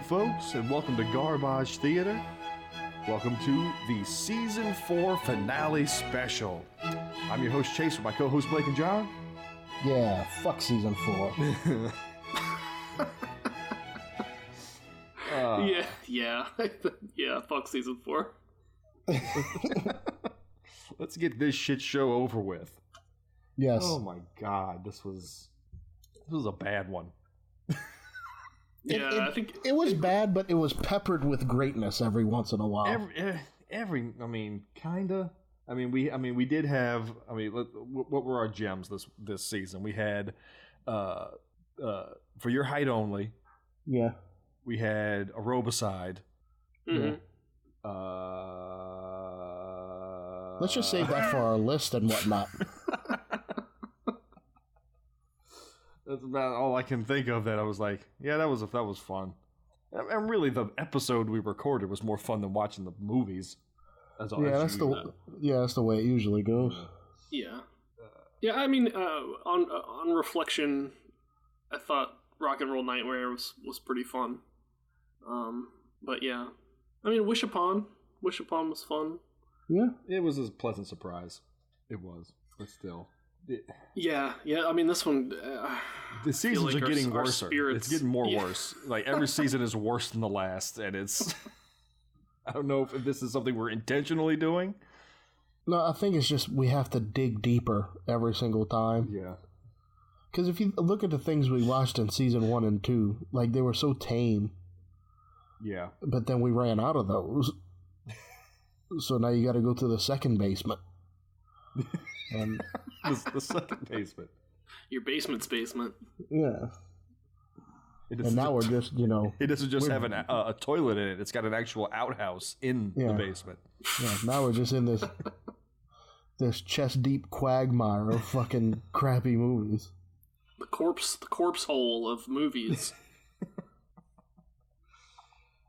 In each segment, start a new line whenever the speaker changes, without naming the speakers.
folks, and welcome to Garbage Theater. Welcome to the Season 4 Finale Special. I'm your host, Chase, with my co-hosts, Blake and John.
Yeah, fuck Season 4.
Yeah, fuck Season 4.
Let's get this shit show over with.
Yes.
Oh my god, this was a bad one.
I think
it was bad, but it was peppered with greatness every once in a while.
Kinda. We did have. What were our gems this season? We had, For Your Height Only.
Yeah.
We had Aerobicide.
Mm-hmm.
Let's just save that for our list and whatnot.
That's about all I can think of that I was like, yeah, that was fun. And really, the episode we recorded was more fun than watching the movies.
That's the way it usually goes.
Yeah. On reflection, I thought Rock and Roll Nightmare was pretty fun. But yeah, Wish Upon was fun.
Yeah,
it was a pleasant surprise. It was, but still.
This one.
The seasons are getting worse. It's getting worse. Like every season is worse than the last, and it's. I don't know if this is something we're intentionally doing.
No, I think it's just we have to dig deeper every single time.
Yeah.
Because if you look at the things we watched in season 1 and 2, like they were so tame.
Yeah.
But then we ran out of those. So now you got to go to the second basement. And
the second basement.
Your basement's basement.
Yeah. And now we're just,
It doesn't just have a toilet in it. It's got an actual outhouse in the basement.
Yeah, now we're just in this chest-deep quagmire of fucking crappy movies.
The corpse hole of movies.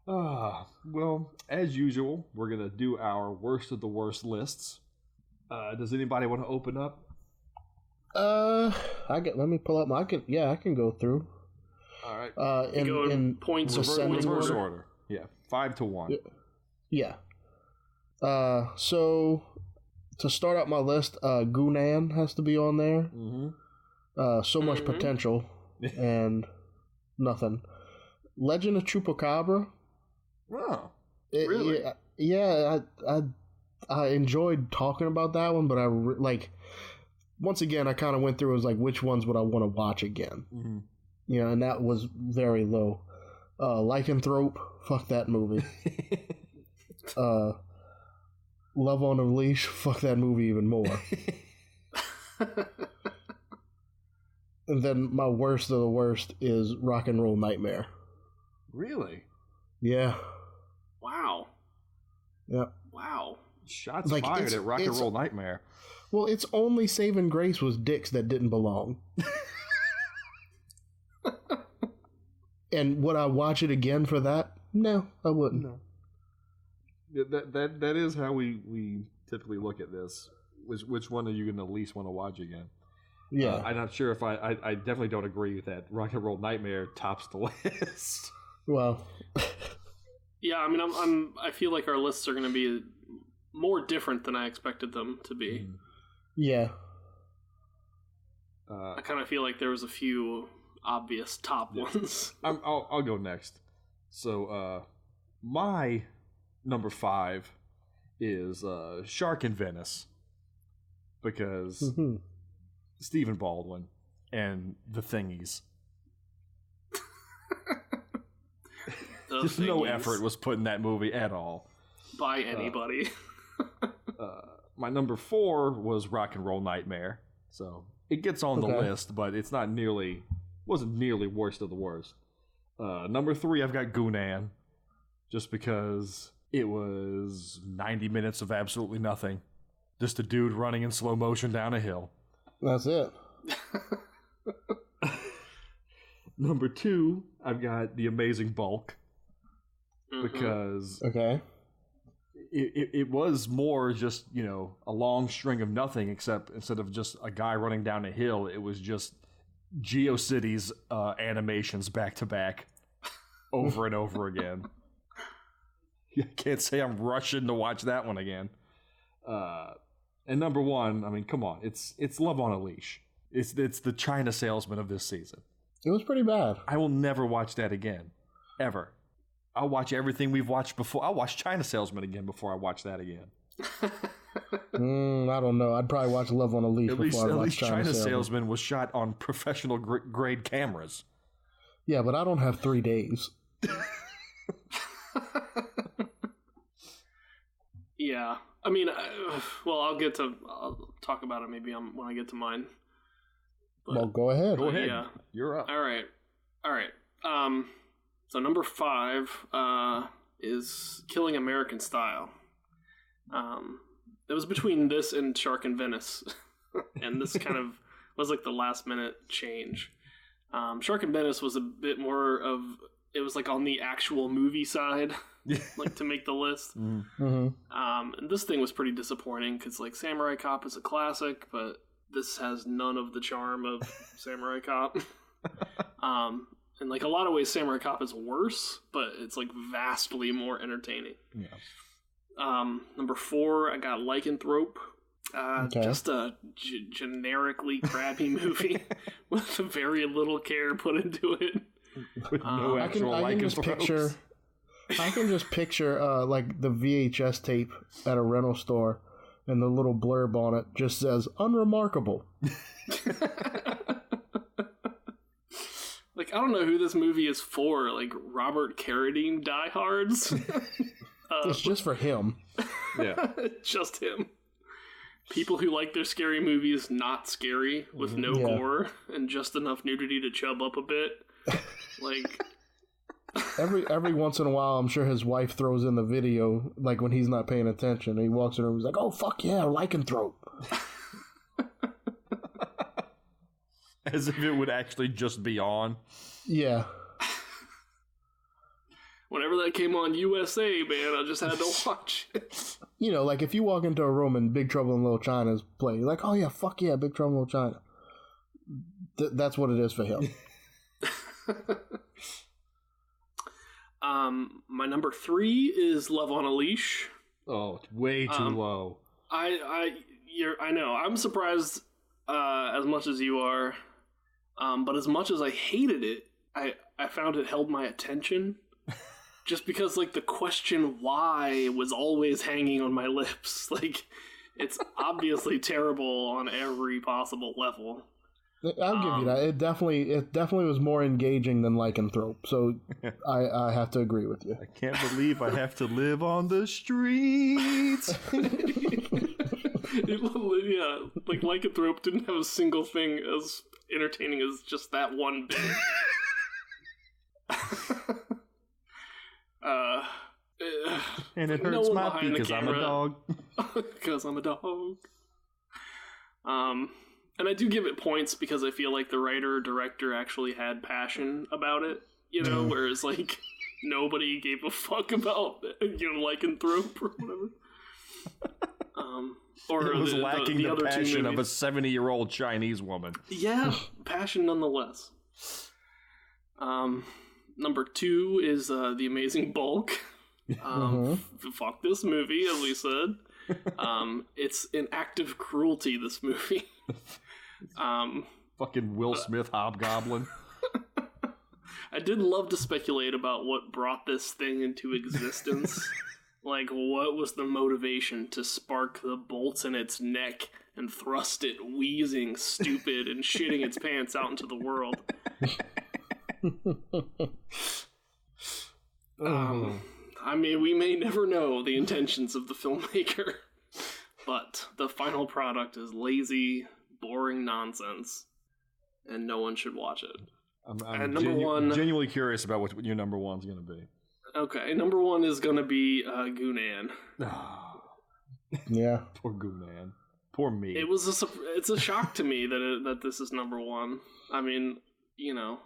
Well, as usual, we're going to do our worst of the worst lists. Does anybody want to open up?
Let me pull up I can go through.
All right.
In points
reverse order. Yeah, 5-1.
Yeah. So to start out my list, Gunan has to be on there.
Mm-hmm.
So much potential and nothing. Legend of Chupacabra.
Oh,
really?
I enjoyed talking about that one, but once again, I kind of went through. It was like, which ones would I want to watch again?
Mm-hmm.
And that was very low. Lycanthrope, fuck that movie. Love on a Leash, fuck that movie even more. And then my worst of the worst is Rock and Roll Nightmare.
Really?
Yeah.
Wow.
Yeah.
Wow.
Shots fired at Rock and Roll Nightmare.
Well, its only saving grace was dicks that didn't belong. And would I watch it again for that? No, I wouldn't.
No. That is how we typically look at this. Which one are you going to least want to watch again?
Yeah.
I'm not sure if I definitely don't agree that Rock and Roll Nightmare tops the list.
Well.
Yeah, I feel like our lists are going to be more different than I expected them to be.
Yeah.
I kind of feel like there was a few obvious top ones.
I'll go next. So, my number 5 is Shark in Venice, because Stephen Baldwin and the Thingies. Just no effort was put in that movie at all.
By anybody.
My number 4 was Rock and Roll Nightmare. So it gets on the list, but it's wasn't nearly worst of the worst. Number 3, I've got Gunan, just because it was 90 minutes of absolutely nothing. Just a dude running in slow motion down a hill.
That's it.
Number 2, I've got The Amazing Bulk. Because it was more just, a long string of nothing, except instead of just a guy running down a hill, it was just GeoCities animations back to back over and over again. I can't say I'm rushing to watch that one again. And number one, I mean, come on, it's Love on a Leash. It's the China Salesman of this season.
It was pretty bad.
I will never watch that again, ever. I'll watch everything we've watched before. I'll watch China Salesman again before I watch that again.
I don't know. I'd probably watch Love on a Leash before I watch
China Salesman was shot on professional grade cameras.
Yeah, but I don't have 3 days.
Yeah, I mean, I'll talk about it maybe when I get to mine. But,
well, go ahead.
Go ahead.
Yeah.
You're up.
All right. So number 5 is Killing American Style. It was between this and Shark in Venice, and this kind of was like the last minute change. Shark in Venice was a bit more of, it was like on the actual movie side, like to make the list.
Mm-hmm.
And this thing was pretty disappointing because like Samurai Cop is a classic, but this has none of the charm of Samurai Cop. In like a lot of ways, Samurai Cop is worse, but it's like vastly more entertaining.
Yeah.
Number 4, I got Lycanthrope.
Okay.
Just a generically crappy movie with very little care put into it.
With no actual
I can just picture like the VHS tape at a rental store, and the little blurb on it just says "unremarkable."
Like, I don't know who this movie is for. Like Robert Carradine diehards.
It's just for him.
Yeah,
just him. People who like their scary movies not scary, with no gore and just enough nudity to chub up a bit. Like
every once in a while, I'm sure his wife throws in the video, like when he's not paying attention. And he walks in and he's like, "Oh fuck yeah, Lycanthrope."
as if it would actually just be on.
Yeah.
Whenever that came on USA, man, I just had to watch it.
You know, like if you walk into a room and Big Trouble in Little China's playing, you're like, "Oh yeah, fuck yeah, Big Trouble in Little China." That's what it is for him.
My number 3 is Love on a Leash.
Oh, it's way too low.
I know. I'm surprised as much as you are. But as much as I hated it, I found it held my attention. Just because, like, the question why was always hanging on my lips. Like, it's obviously terrible on every possible level.
I'll give you that. It definitely was more engaging than Lycanthrope. So I have to agree with you.
I can't believe I have to live on the streets.
Yeah, like Lycanthrope didn't have a single thing as entertaining as just that one bit.
And it hurts my feet because I'm a dog.
Because I'm a dog. And I do give it points because I feel like the writer or director actually had passion about it, you know, whereas like nobody gave a fuck about, you know, Lycanthrope or whatever. Or
it was lacking the
other
passion of a 70-year-old Chinese woman.
Yeah, passion nonetheless. Number 2 is The Amazing Bulk. Fuck this movie, as we said. It's an act of cruelty, this movie.
Fucking Will Smith Hobgoblin.
I did love to speculate about what brought this thing into existence. Like, what was the motivation to spark the bolts in its neck and thrust it wheezing, stupid, and shitting its pants out into the world? I mean, we may never know the intentions of the filmmaker, but the final product is lazy, boring nonsense, and no one should watch it.
I'm genuinely curious about what your number 1's going to be.
Okay, number 1 is going to be Gunan.
Yeah.
Poor Gunan. Poor me.
It's a shock to me that this is number 1. I mean, you know,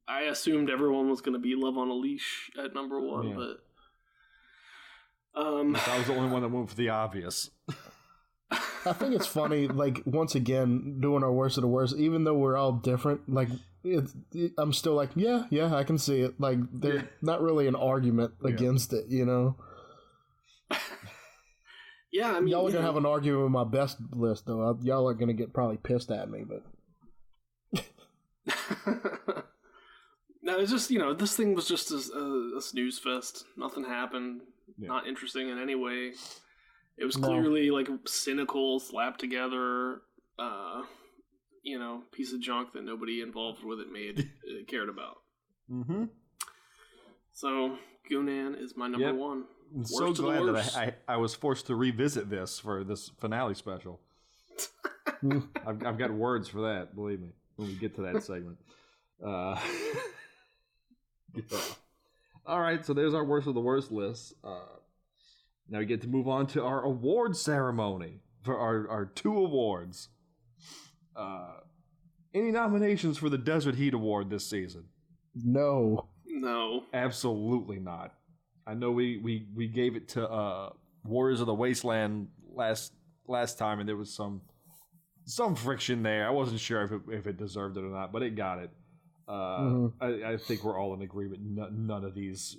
I assumed everyone was going to be Love on a Leash at number 1, but...
I was the only one that went for the obvious.
I think it's funny, like, once again, doing our worst of the worst, even though we're all different, like, I'm still like, yeah, I can see it. Like, there's not really an argument against it, you know?
Yeah, I mean...
Y'all are going to have an argument with my best list, though. Y'all are going to get probably pissed at me, but...
No, it's just, this thing was just a snooze fest. Nothing happened. Yeah. Not interesting in any way. It was clearly, like, cynical, slapped together, piece of junk that nobody involved with it cared about. Mm-hmm. So, Gunan is my number one.
I'm so glad that I was forced to revisit this for this finale special. I've got words for that, believe me, when we get to that segment. All right, so there's our worst of the worst list. Now we get to move on to our award ceremony for our 2 awards. Any nominations for the Desert Heat Award this season?
No.
Absolutely not. I know we gave it to Warriors of the Wasteland last time, and there was some friction there. I wasn't sure if it deserved it or not, but it got it. I think we're all in agreement. None of these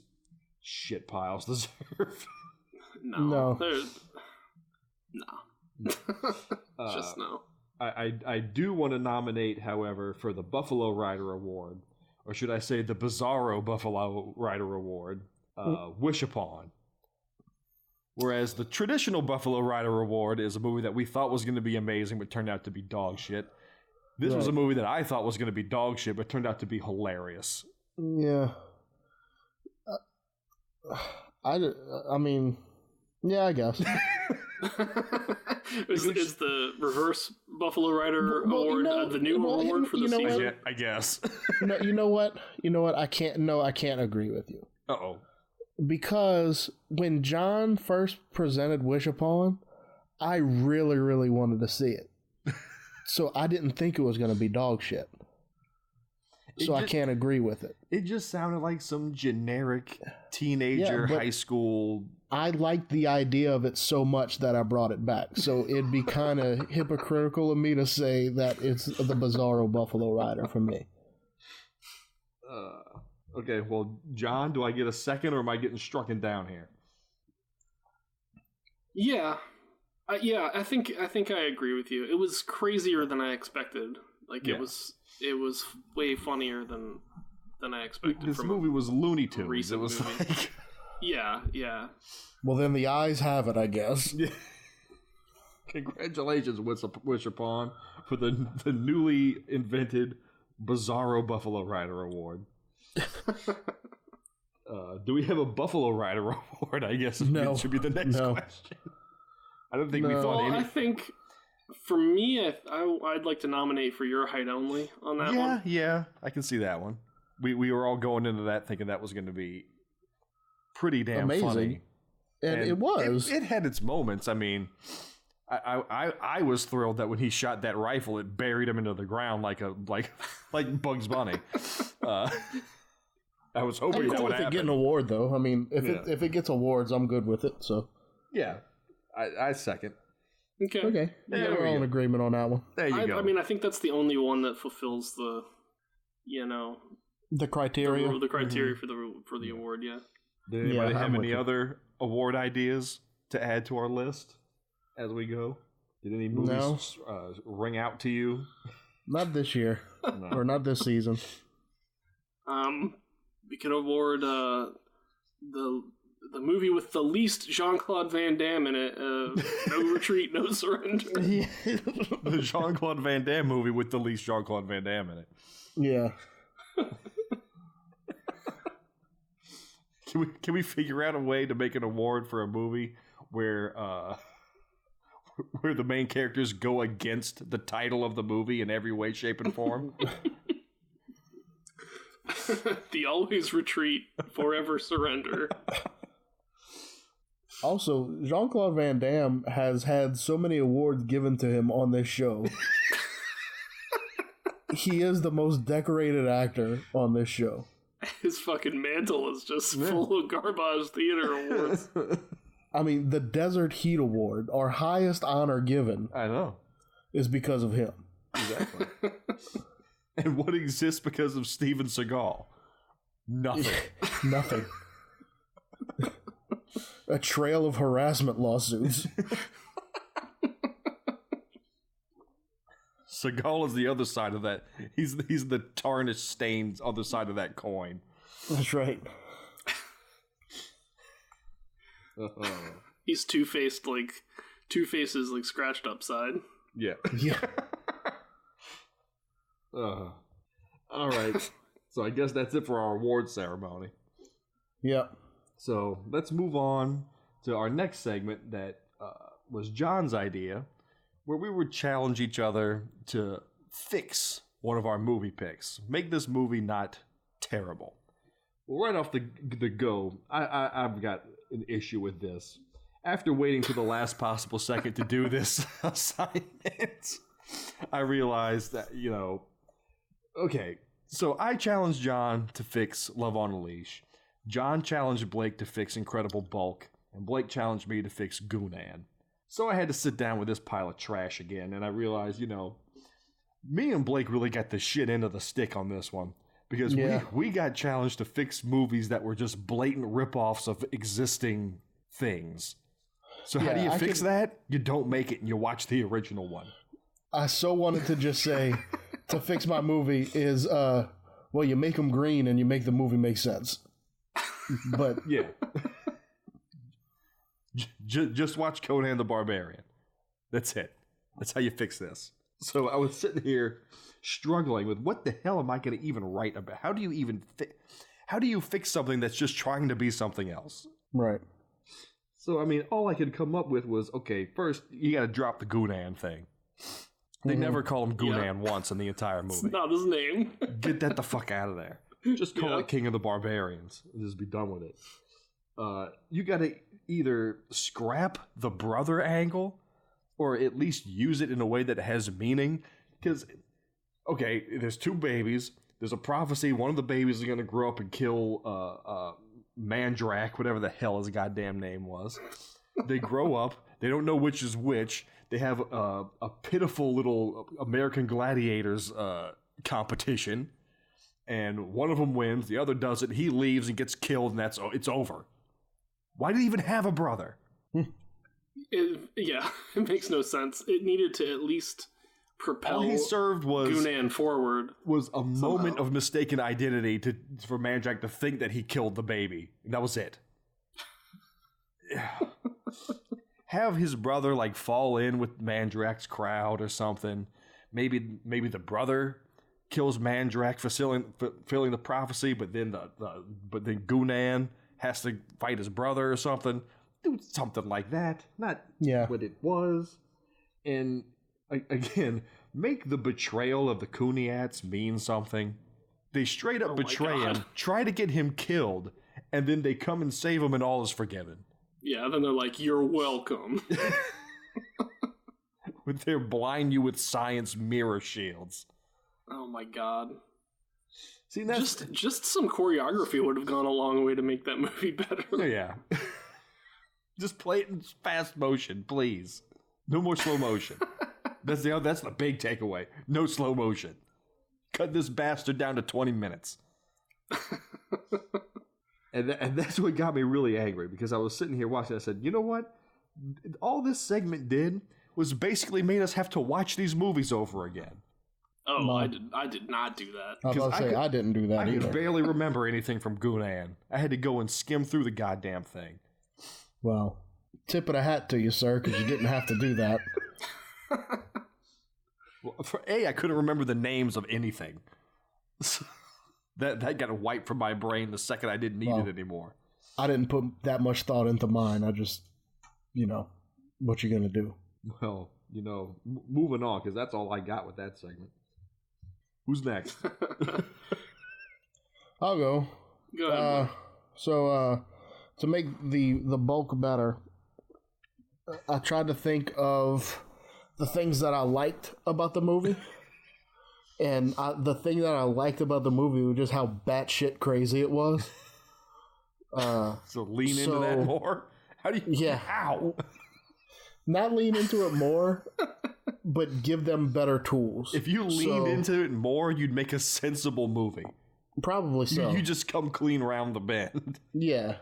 shit piles deserve.
No. Just no.
I do want to nominate, however, for the Buffalo Rider Award, or should I say the Bizarro Buffalo Rider Award, Wish Upon. Whereas the traditional Buffalo Rider Award is a movie that we thought was going to be amazing, but turned out to be dog shit. This was a movie that I thought was going to be dog shit, but turned out to be hilarious.
Yeah. I mean, yeah, I guess.
Is the reverse Buffalo Rider Award the new award for the season?
I guess.
You know what? I can't agree with you.
Uh-oh.
Because when John first presented Wish Upon, I really, really wanted to see it. So I didn't think it was going to be dog shit. So I can't agree with it.
It just sounded like some generic teenager high school.
I liked the idea of it so much that I brought it back. So it'd be kind of hypocritical of me to say that it's the Bizarro Buffalo Rider for me.
Okay, well, John, do I get a second or am I getting strucken down here?
Yeah. I think I agree with you. It was crazier than I expected. Like it was way funnier than I expected.
This movie was Looney Tunes. It was like
yeah.
Well, then the eyes have it, I guess. Yeah.
Congratulations, Wish Upon, for the newly invented Bizarro Buffalo Rider Award. Do we have a Buffalo Rider Award? I guess it should be the next question. I don't think we thought any.
I think for me, I'd like to nominate for Your Height Only on that one.
Yeah, I can see that one. We were all going into that thinking that was going to be pretty damn
amazing.
Funny.
And it was.
It had its moments. I mean, I was thrilled that when he shot that rifle, it buried him into the ground like Bugs Bunny. I was hoping that would happen.
Get an award though. I mean, if it gets awards, I'm good with it. So
yeah, I second.
Okay.
Yeah, we're all in agreement on that one.
There you go.
I mean, I think that's the only one that fulfills the
criteria.
The criteria for the award. Yeah.
Did anybody have any other award ideas to add to our list as we go? Did any movies ring out to you?
Not this year, or not this season.
We could award the movie with the least Jean-Claude Van Damme in it. No Retreat, No Surrender.
The Jean-Claude Van Damme movie with the least Jean-Claude Van Damme in it.
Yeah.
Can we figure out a way to make an award for a movie where the main characters go against the title of the movie in every way, shape, and form?
The Always Retreat, Forever Surrender.
Also, Jean-Claude Van Damme has had so many awards given to him on this show. He is the most decorated actor on this show.
His fucking mantle is just full of garbage theater awards.
I mean, the Desert Heat Award, our highest honor given,
I know,
is because of him.
Exactly. And what exists because of Steven Seagal? Nothing.
Nothing. A trail of harassment lawsuits.
Seagal is the other side of that. He's the tarnished, stained other side of that coin.
That's right.
He's two-faced, like two faces, like scratched upside.
Yeah.
Yeah.
All right. So I guess that's it for our award ceremony.
Yeah.
So let's move on to our next segment that was John's idea, where we would challenge each other to fix one of our movie picks. Make this movie not terrible. Well, right off the go, I've got an issue with this. After waiting to the last possible second to do this assignment, I realized that, okay, so I challenged John to fix Love on a Leash. John challenged Blake to fix Incredible Bulk, and Blake challenged me to fix Goonan. So I had to sit down with this pile of trash again, and I realized, me and Blake really got the shit end of the stick on this one. Because we got challenged to fix movies that were just blatant ripoffs of existing things. So how do you fix that? You don't make it and you watch the original one.
I so wanted to just say, to fix my movie is, you make them green and you make the movie make sense. But
yeah. Just watch Conan the Barbarian. That's it. That's how you fix this. So I was sitting here struggling with what the hell am I going to even write about? How do you fix something that's just trying to be something else?
Right.
So, I mean, all I could come up with was, okay, first, you got to drop the Goonan thing. They never call him Goonan once in the entire movie.
It's not his name.
Get that the fuck out of there. Just call it King of the Barbarians. Just be done with it. You got to either scrap the brother angle or at least use it in a way that has meaning. Because, okay, there's two babies. There's a prophecy. One of the babies is going to grow up and kill Mandrak, whatever the hell his goddamn name was. They grow up. They don't know which is which. They have a pitiful little American Gladiators competition. And one of them wins. The other doesn't. He leaves and gets killed, and it's over. Why did he even have a brother?
It makes no sense. It needed to at least propel
all he served was
Goonan forward.
Was a moment of mistaken identity for Mandrak to think that he killed the baby. And that was it. Have his brother fall in with Mandrak's crowd or something. Maybe the brother kills Mandrak fulfilling the prophecy, but then then Goonan has to fight his brother or something. Do something like that. Not what it was. And again, make the betrayal of the Kuniats mean something. They straight up betray him, try to get him killed, and then they come and save him and all is forgiven.
Yeah, then they're like, you're welcome.
With their blind you with science mirror shields.
Oh my god.
See, that's
just some choreography would have gone a long way to make that movie better.
Yeah. Just play it in fast motion, please. No more slow motion. That's the big takeaway. No slow motion. Cut this bastard down to 20 minutes. And that's what got me really angry, because I was sitting here watching. I said, you know what? All this segment did was basically made us have to watch these movies over again.
Oh, no. I did not do that.
I was about to say, I didn't do that either.
I could barely remember anything from Goonan. I had to go and skim through the goddamn thing.
Well, tip of the hat to you, sir, because you didn't have to do that.
Well, I couldn't remember the names of anything. That got wiped from my brain the second I didn't need it anymore.
I didn't put that much thought into mine. I just, what you gonna do?
Well, moving on, because that's all I got with that segment. Who's next?
I'll go.
Go ahead.
To make the bulk better, I tried to think of the things that I liked about the movie. And the thing that I liked about the movie was just how batshit crazy it was.
So lean into that more? How do you?
Yeah.
How?
Not lean into it more, but give them better tools.
If you leaned into it more, you'd make a sensible movie.
Probably so.
You just come clean around the bend.
Yeah.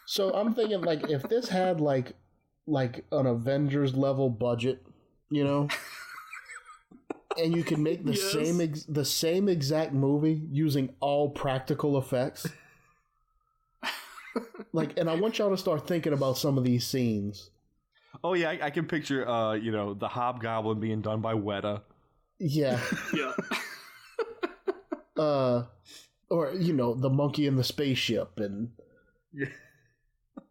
So I'm thinking, like, if this had like an Avengers level budget, you know, and you can make the same exact movie using all practical effects. Like, and I want y'all to start thinking about some of these scenes.
Oh yeah, I can picture, the Hobgoblin being done by Weta.
Yeah.
Yeah.
Or the monkey in the spaceship, and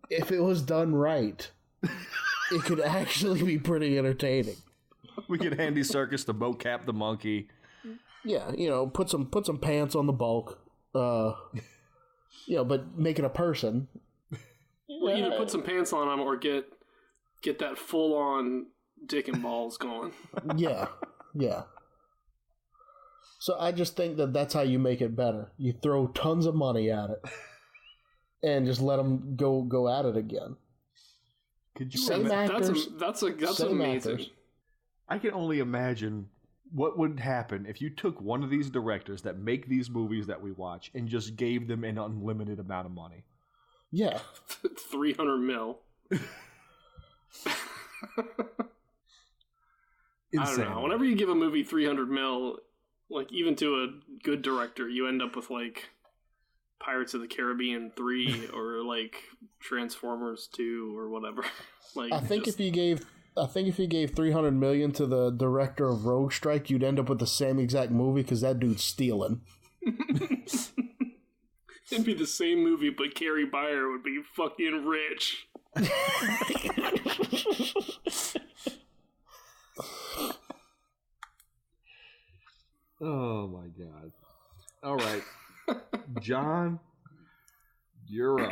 if it was done right, it could actually be pretty entertaining.
We could Andy Serkis to mocap the monkey.
Yeah, put some pants on the bulk. But make it a person.
Well, either put some pants on him or get that full on dick and balls going.
Yeah. So I just think that that's how you make it better. You throw tons of money at it, and just let them go at it again.
Could you?
Same actors.
That's
same
amazing.
Actors.
I can only imagine what would happen if you took one of these directors that make these movies that we watch and just gave them an unlimited amount of money.
Yeah.
300 mil. I don't know. Whenever you give a movie 300 mil, like, even to a good director, you end up with, like, Pirates of the Caribbean 3 or, like, Transformers 2 or whatever. Like,
I think if you gave 300 million to the director of Rogue Strike, you'd end up with the same exact movie because that dude's stealing.
It'd be the same movie, but Carrie Beyer would be fucking rich.
Oh my god. All right. John, you're up.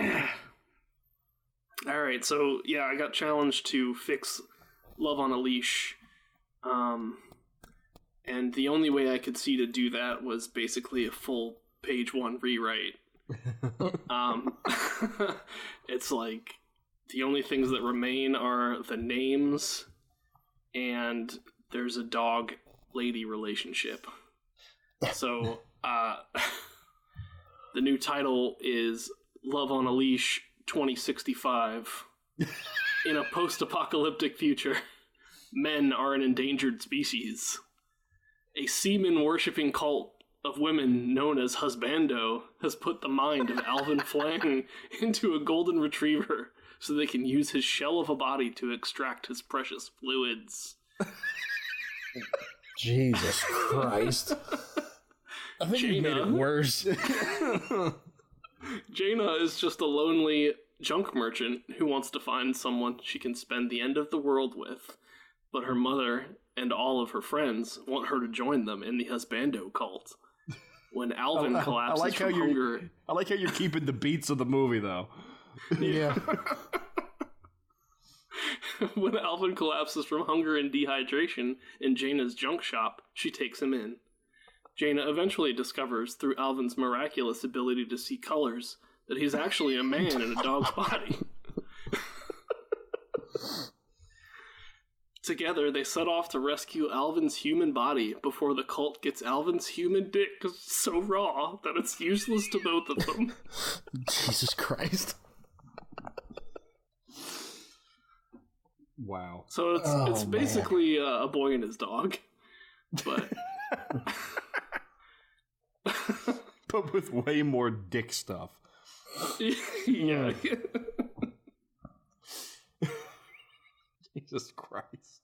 All right, so yeah, I got challenged to fix Love on a Leash. And the only way I could see to do that was basically a full page 1 rewrite. It's like the only things that remain are the names and there's a dog lady relationship. So the new title is Love on a Leash 2065. In a post-apocalyptic future, men are an endangered species. A semen-worshipping cult of women known as Husbando has put the mind of Alvin Flang into a golden retriever so they can use his shell of a body to extract his precious fluids.
Jesus Christ. I think you made it worse.
Jaina is just a lonely junk merchant who wants to find someone she can spend the end of the world with, but her mother and all of her friends want her to join them in the Husbando cult. When Alvin collapses from hunger...
I like how you're keeping the beats of the movie, though.
Yeah.
When Alvin collapses from hunger and dehydration in Jaina's junk shop, she takes him in. Jaina eventually discovers, through Alvin's miraculous ability to see colors, that he's actually a man in a dog's body. Together, they set off to rescue Alvin's human body before the cult gets Alvin's human dick so raw that it's useless to both of them.
Jesus Christ.
Wow.
So it's basically a boy and his dog, but...
but with way more dick stuff.
Yeah.
Jesus Christ.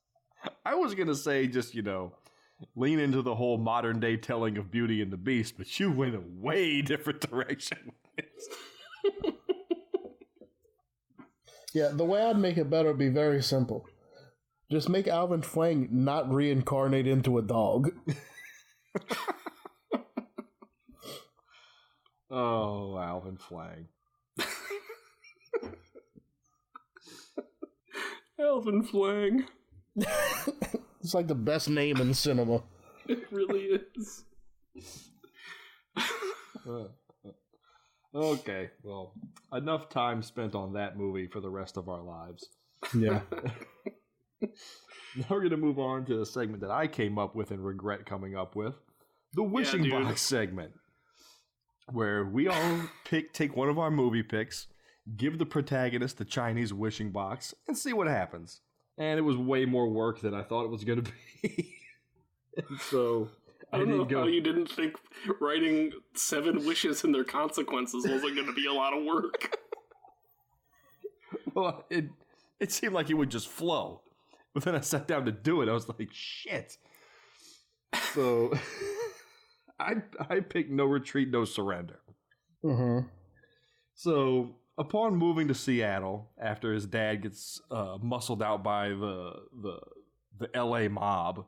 I was going to say just, lean into the whole modern day telling of Beauty and the Beast, but you went a way different direction.
Yeah, the way I'd make it better would be very simple. Just make Alvin Flang not reincarnate into a dog.
Oh, Alvin Flang.
Alvin Flang.
It's like the best name in cinema.
It really is.
Okay, well, enough time spent on that movie for the rest of our lives.
Yeah.
Now we're going to move on to a segment that I came up with and regret coming up with. The Wishing Box segment. Where we all take one of our movie picks, give the protagonist the Chinese wishing box, and see what happens. And it was way more work than I thought it was going to be. And so
I don't know how you didn't think writing 7 wishes and their consequences wasn't going to be a lot of work.
Well, it seemed like it would just flow. But then I sat down to do it. I was like, shit. So I picked No Retreat, No Surrender.
Mm-hmm.
So upon moving to Seattle, after his dad gets muscled out by the LA mob,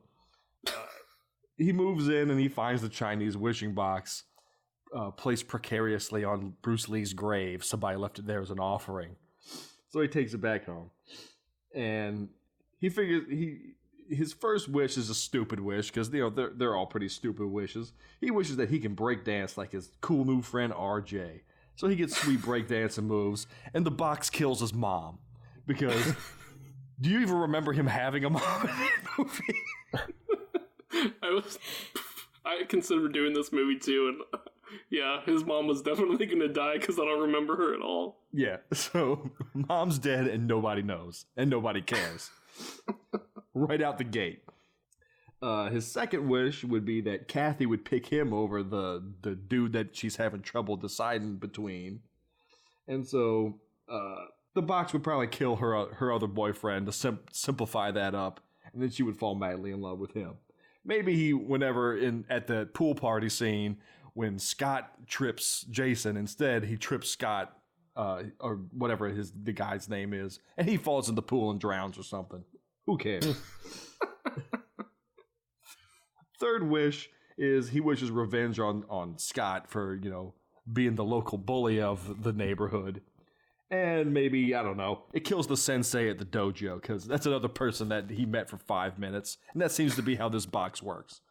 he moves in and he finds the Chinese wishing box placed precariously on Bruce Lee's grave. Somebody left it there as an offering. So he takes it back home. And he figures his first wish is a stupid wish because they're all pretty stupid wishes. He wishes that he can break dance like his cool new friend RJ. So he gets sweet breakdancing moves, and the box kills his mom. Because do you even remember him having a mom in that movie?
I considered doing this movie too, and yeah, his mom was definitely going to die because I don't remember her at all.
Yeah, so mom's dead and nobody knows, and nobody cares. Right out the gate. His second wish would be that Kathy would pick him over the dude that she's having trouble deciding between. And so the box would probably kill her other boyfriend to simplify that up, and then she would fall madly in love with him. Maybe whenever at the pool party scene, when Scott trips Jason, instead he trips Scott, or whatever the guy's name is, and he falls in the pool and drowns or something. Who cares? Third wish is he wishes revenge on Scott for, being the local bully of the neighborhood. And maybe, I don't know, it kills the sensei at the dojo, because that's another person that he met for 5 minutes. And that seems to be how this box works.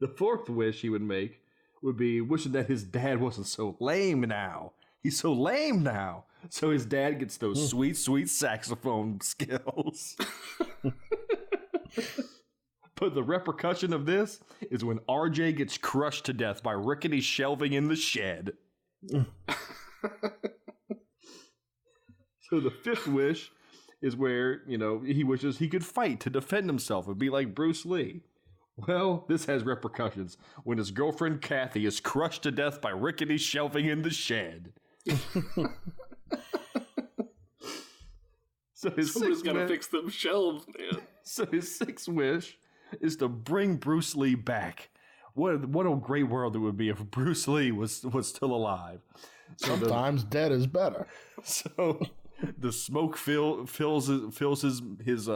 The fourth wish he would make would be wishing that his dad wasn't so lame now. He's so lame now. So his dad gets those sweet, sweet saxophone skills. But the repercussion of this is when RJ gets crushed to death by rickety shelving in the shed. So the fifth wish is where, he wishes he could fight to defend himself and be like Bruce Lee. Well, this has repercussions when his girlfriend Kathy is crushed to death by rickety shelving in the shed. So
somebody's got to fix them shelves, man.
So his sixth wish is to bring Bruce Lee back. What a great world it would be if Bruce Lee was still alive.
Sometimes dead is better.
So the smoke fills his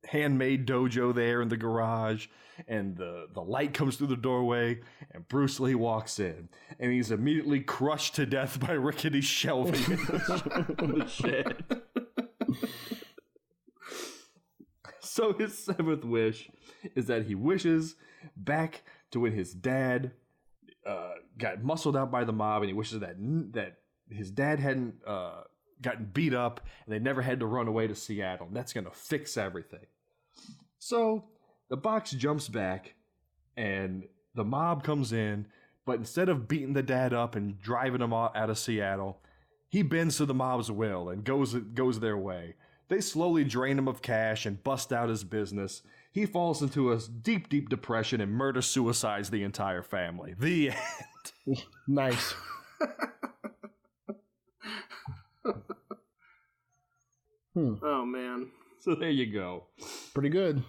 handmade dojo there in the garage, and the light comes through the doorway, and Bruce Lee walks in, and he's immediately crushed to death by rickety shelving in the shed. So his seventh wish is that he wishes back to when his dad got muscled out by the mob, and he wishes that his dad hadn't gotten beat up, and they never had to run away to Seattle. And that's going to fix everything. So the box jumps back, and the mob comes in, but instead of beating the dad up and driving him out of Seattle, he bends to the mob's will and goes their way. They slowly drain him of cash and bust out his business. He falls into a deep, deep depression and murder-suicides the entire family. The end.
Nice.
Oh, man.
So there you go.
Pretty good.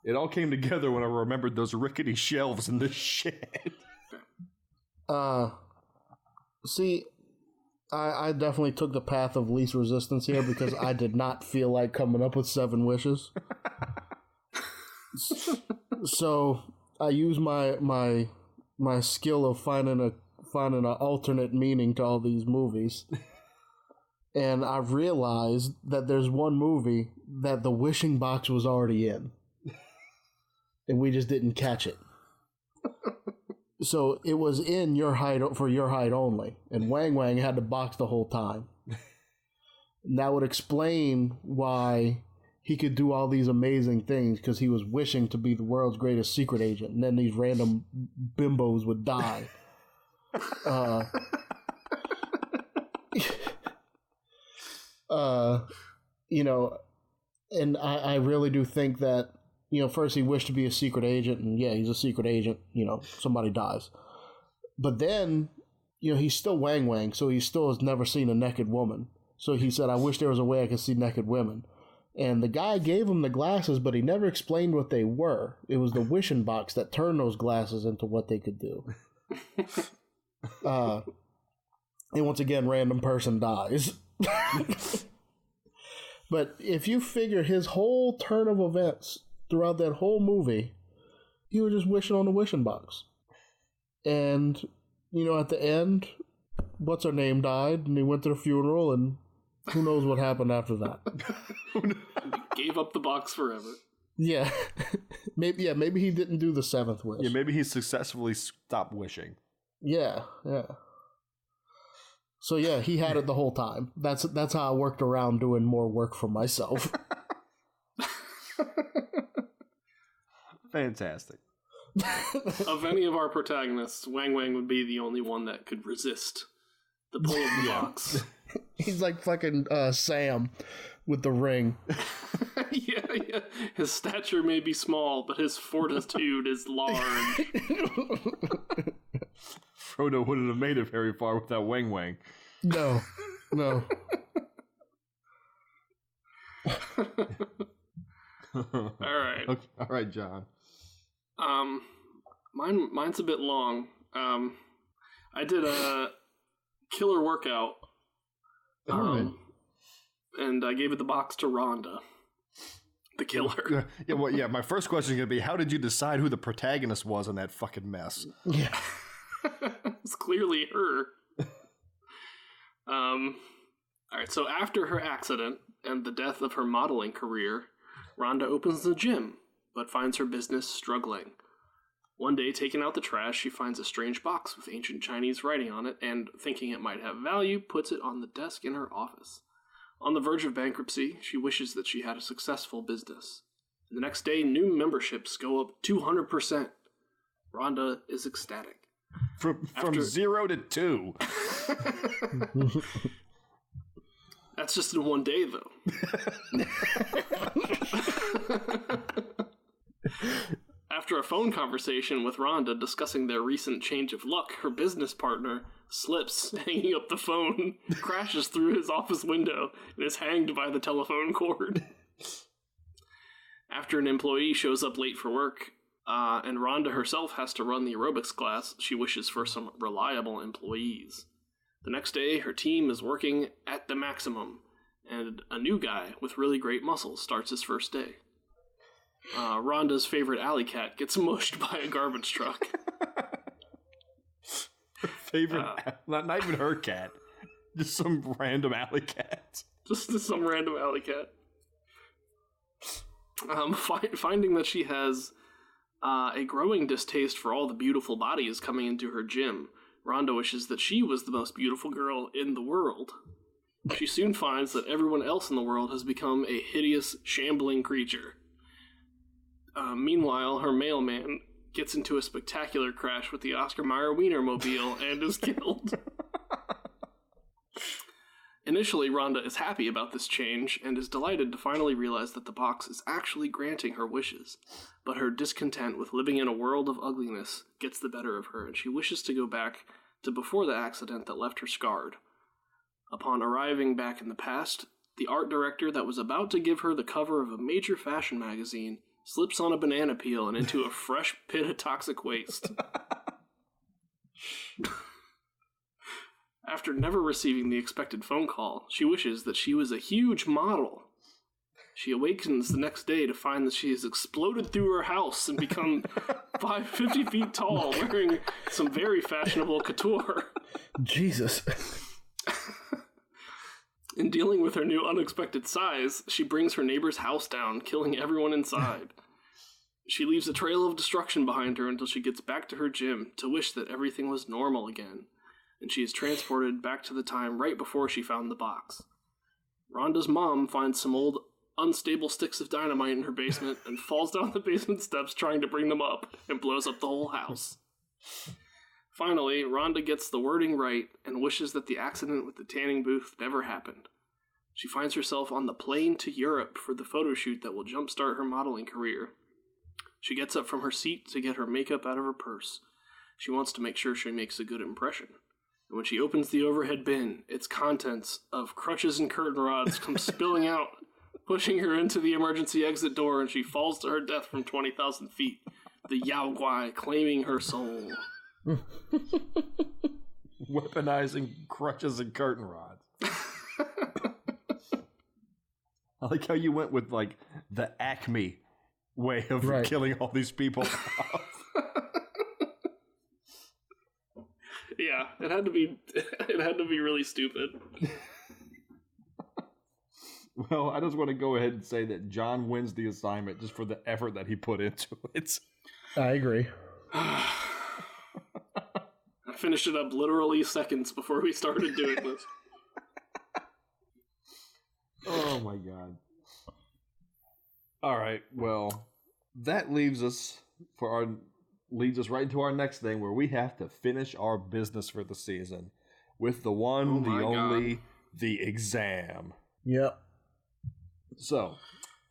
It all came together when I remembered those rickety shelves in the shed.
See, I definitely took the path of least resistance here because I did not feel like coming up with 7 wishes. So I used my skill of finding an alternate meaning to all these movies. And I realized that there's one movie that the wishing box was already in. and we just didn't catch it. So it was in your height for your height only, and Wang Wang had the box the whole time. And that would explain why he could do all these amazing things, because he was wishing to be the world's greatest secret agent, and then these random bimbos would die. You know, and I really do think that, you know, first he wished to be a secret agent, and yeah, he's a secret agent, you know, somebody dies. But then, you know, he's still Wang Wang, so he still has never seen a naked woman. So he said, I wish there was a way I could see naked women. And the guy gave him the glasses, but he never explained what they were. It was the wishing box that turned those glasses into what they could do. And once again, random person dies. But if you figure his whole turn of events throughout that whole movie, he was just wishing on the wishing box. And, you know, at the end, what's-her-name died, and he went to the funeral, and who knows what happened after that.
Gave up the box forever.
Yeah. Maybe he didn't do the seventh wish.
Yeah, maybe he successfully stopped wishing.
Yeah. So yeah, he had it the whole time. That's how I worked around doing more work for myself.
Fantastic.
Of any of our protagonists, Wang Wang would be the only one that could resist the pull of the box.
He's like fucking Sam with the ring.
Yeah. His stature may be small, but his fortitude is large.
Frodo wouldn't have made it very far without Wang Wang.
No.
All right.
Okay. All right, John.
Mine's a bit long. I did a killer workout. And I gave it the box to Rhonda, the killer.
Yeah. My first question is gonna be, how did you decide who the protagonist was in that fucking mess?
Yeah.
It's clearly her. All right. So after her accident and the death of her modeling career, Rhonda opens the gym, but finds her business struggling. One day, taking out the trash, she finds a strange box with ancient Chinese writing on it, and, thinking it might have value, puts it on the desk in her office. On the verge of bankruptcy, she wishes that she had a successful business. And the next day, new memberships go up 200%. Rhonda is ecstatic.
From 0 to 2.
That's just in one day, though. After a phone conversation with Rhonda discussing their recent change of luck, her business partner slips, hanging up the phone, crashes through his office window, and is hanged by the telephone cord. After an employee shows up late for work, and Rhonda herself has to run the aerobics class, she wishes for some reliable employees. The next day, her team is working at the maximum, and a new guy with really great muscles starts his first day. Rhonda's favorite alley cat gets mushed by a garbage truck.
Not even her cat. Just some random alley cat.
Just some random alley cat. Finding that she has a growing distaste for all the beautiful bodies coming into her gym, Rhonda wishes that she was the most beautiful girl in the world. She soon finds that everyone else in the world has become a hideous, shambling creature. Meanwhile, her mailman gets into a spectacular crash with the Oscar Mayer Wienermobile and is killed. Initially, Rhonda is happy about this change and is delighted to finally realize that the box is actually granting her wishes. But her discontent with living in a world of ugliness gets the better of her, and she wishes to go back to before the accident that left her scarred. Upon arriving back in the past, the art director that was about to give her the cover of a major fashion magazine slips on a banana peel and into a fresh pit of toxic waste. After never receiving the expected phone call, she wishes that she was a huge model. She awakens the next day to find that she has exploded through her house and become 50 feet tall, wearing some very fashionable couture.
Jesus.
In dealing with her new unexpected size, she brings her neighbor's house down, killing everyone inside. She leaves a trail of destruction behind her until she gets back to her gym to wish that everything was normal again, and she is transported back to the time right before she found the box. Rhonda's mom finds some old, unstable sticks of dynamite in her basement and falls down the basement steps trying to bring them up and blows up the whole house. Finally, Rhonda gets the wording right and wishes that the accident with the tanning booth never happened. She finds herself on the plane to Europe for the photo shoot that will jumpstart her modeling career. She gets up from her seat to get her makeup out of her purse. She wants to make sure she makes a good impression. And when she opens the overhead bin, its contents of crutches and curtain rods come spilling out, pushing her into the emergency exit door, and she falls to her death from 20,000 feet, the Yao Guai claiming her soul.
Weaponizing crutches and curtain rods. I like how you went with like the Acme way of killing all these people off.
Yeah, it had to be really stupid.
Well, I just want to go ahead and say that John wins the assignment just for the effort that he put into it.
I agree.
I finished it up literally seconds before we started doing this.
Oh my god. All right, well, that leaves us right into our next thing where we have to finish our business for the season with the one, the only, the exam.
Yep.
So,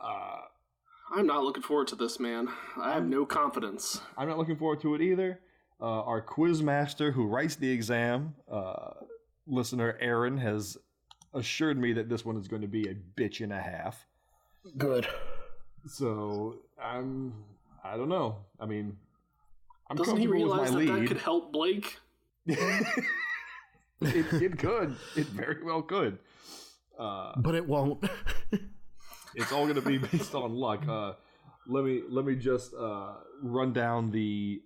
I'm not looking forward to this, man. I have no confidence.
I'm not looking forward to it either. Our quiz master who writes the exam, listener Aaron, has assured me that this one is going to be a bitch and a half.
Good.
So, I don't know. I mean, I'm
Doesn't he
comfortable
realize
with my
that
lead.
that could help Blake?
It could. It very well could.
But it won't.
It's all going to be based on luck. Let me just run down the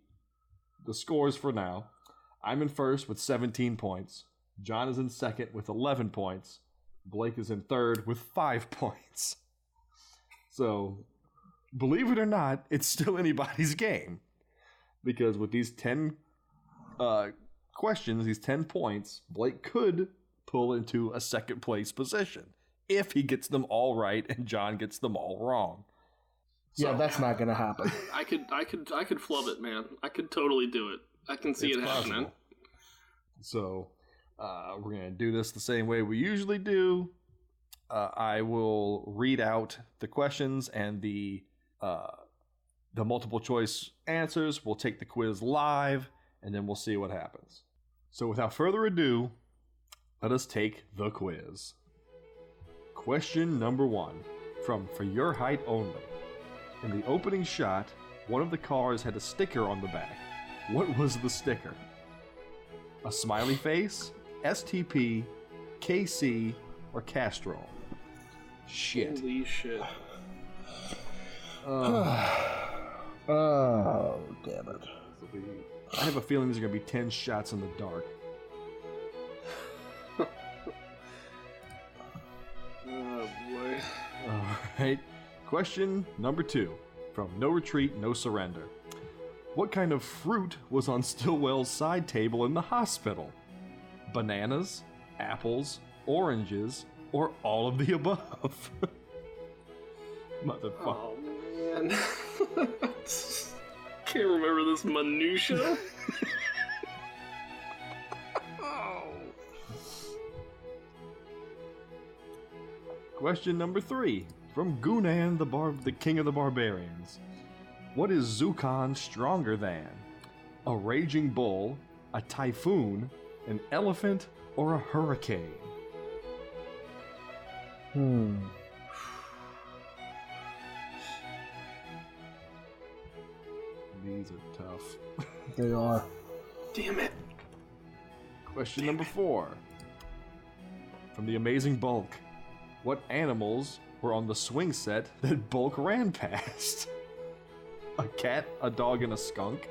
scores for now. I'm in first with 17 points. John is in second with 11 points. Blake is in third with 5 points. So, believe it or not, it's still anybody's game. Because with these 10 questions, these 10 points, Blake could pull into a second place position if he gets them all right and John gets them all wrong.
Yeah, that's not going to happen.
I could flub it, man. I could totally do it. I can see it happening.
Possible. So, we're going to do this the same way we usually do. I will read out the questions and the multiple choice answers. We'll take the quiz live, and then we'll see what happens. So without further ado, let us take the quiz. Question number 1 from For Your Height Only. In the opening shot, one of the cars had a sticker on the back. What was the sticker? A smiley face, STP, KC, or Castrol? Shit.
Holy shit.
Oh, damn it.
I have a feeling there's going to be 10 shots in the dark.
Oh, boy.
Alright. Question number 2 from No Retreat, No Surrender. What kind of fruit was on Stillwell's side table in the hospital? Bananas, apples, oranges, or all of the above? Motherfucker.
Oh, man. Can't remember this minutia.
Question number 3 from Gunan, the King of the Barbarians. What is Zukan stronger than? A raging bull, a typhoon, an elephant, or a hurricane? These are tough.
They are.
Damn it.
Question number 4 from The Amazing Bulk. What animals were on the swing set that Bulk ran past? A cat, a dog, and a skunk?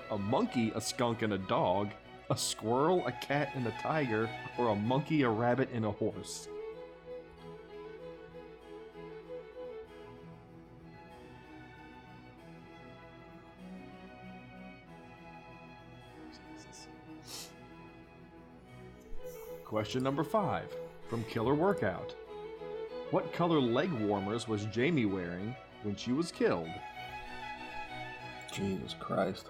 A monkey, a skunk, and a dog? A squirrel, a cat, and a tiger? Or a monkey, a rabbit, and a horse? Question number 5 from Killer Workout. What color leg warmers was Jamie wearing when she was killed?
Jesus Christ.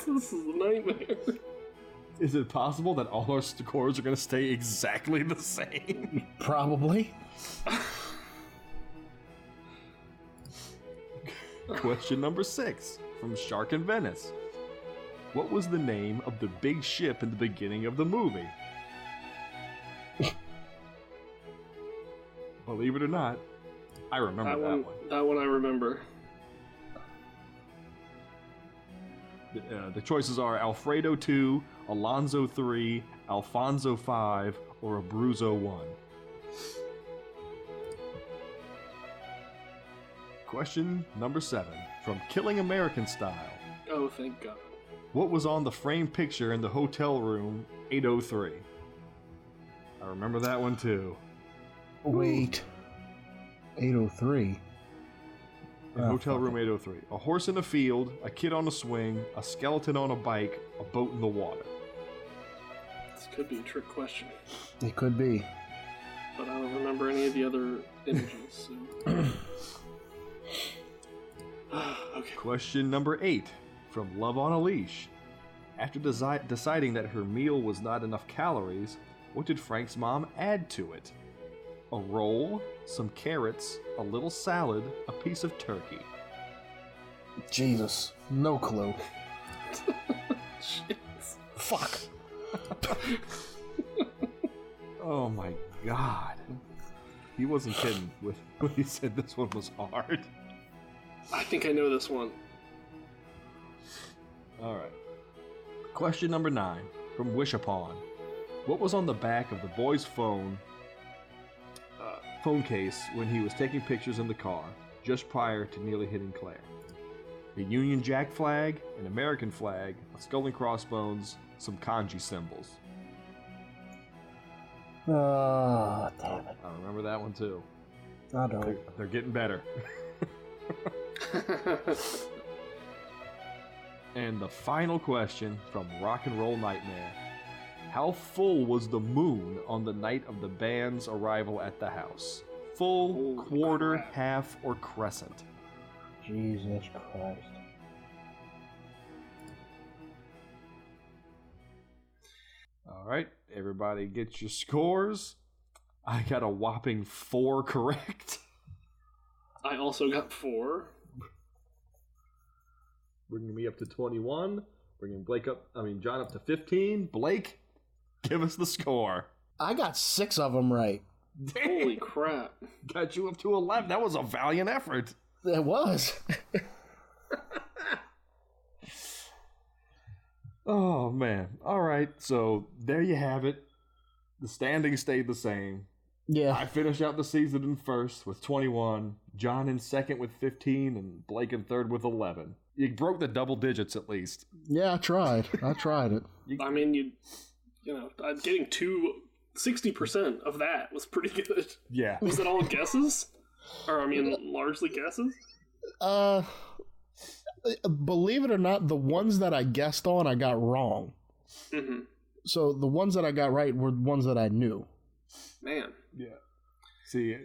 This is a nightmare.
Is it possible that all our scores are going to stay exactly the same?
Probably.
Question number 6 from Shark in Venice. What was the name of the big ship in the beginning of the movie? Believe it or not, I remember that one.
That one I remember.
The choices are Alfredo 2, Alonzo 3, Alfonso 5, or Abruzzo 1. Question number 7 from Killing American Style.
Oh, thank God.
What was on the framed picture in the hotel room 803? I remember that one too.
Wait. 803.
In hotel room 803. A horse in a field, a kid on a swing, a skeleton on a bike, a boat in the water.
This could be a trick question.
It could be.
But I don't remember any of the other images. So. Okay.
Question number 8 from Love on a Leash. After deciding that her meal was not enough calories, what did Frank's mom add to it? A roll, some carrots, a little salad, a piece of turkey.
Jesus. No clue.
Shit.
Fuck.
Oh my God. He wasn't kidding when he said this one was hard.
I think I know this one.
Alright. Question number 9 from Wish Upon. What was on the back of the boy's phone case when he was taking pictures in the car just prior to nearly hitting Claire? A Union Jack flag, an American flag, a skull and crossbones, some kanji symbols.
Ah, damn it.
I remember that one too.
I don't.
They're getting better. And the final question from Rock and Roll Nightmare. How full was the moon on the night of the band's arrival at the house? Full,
Holy
quarter,
crap.
half, or crescent?
Jesus Christ.
Alright, everybody get your scores. I got a whopping 4 correct.
I also got 4.
Bringing me up to 21. Bringing John up to 15. Blake, give us the score.
I got 6 of them right.
Holy crap.
Got you up to 11. That was a valiant effort.
It was.
Oh, man. All right. So there you have it. The standings stayed the same.
Yeah.
I finished out the season in first with 21. John in second with 15. And Blake in third with 11. You broke the double digits at least.
Yeah, I tried. I tried it.
I mean, you know, getting 60% of that was pretty good.
Yeah.
Was it all guesses? Or, I mean, largely guesses?
Believe it or not, the ones that I guessed on, I got wrong.
Mm-hmm.
So the ones that I got right were ones that I knew.
Man.
Yeah. See,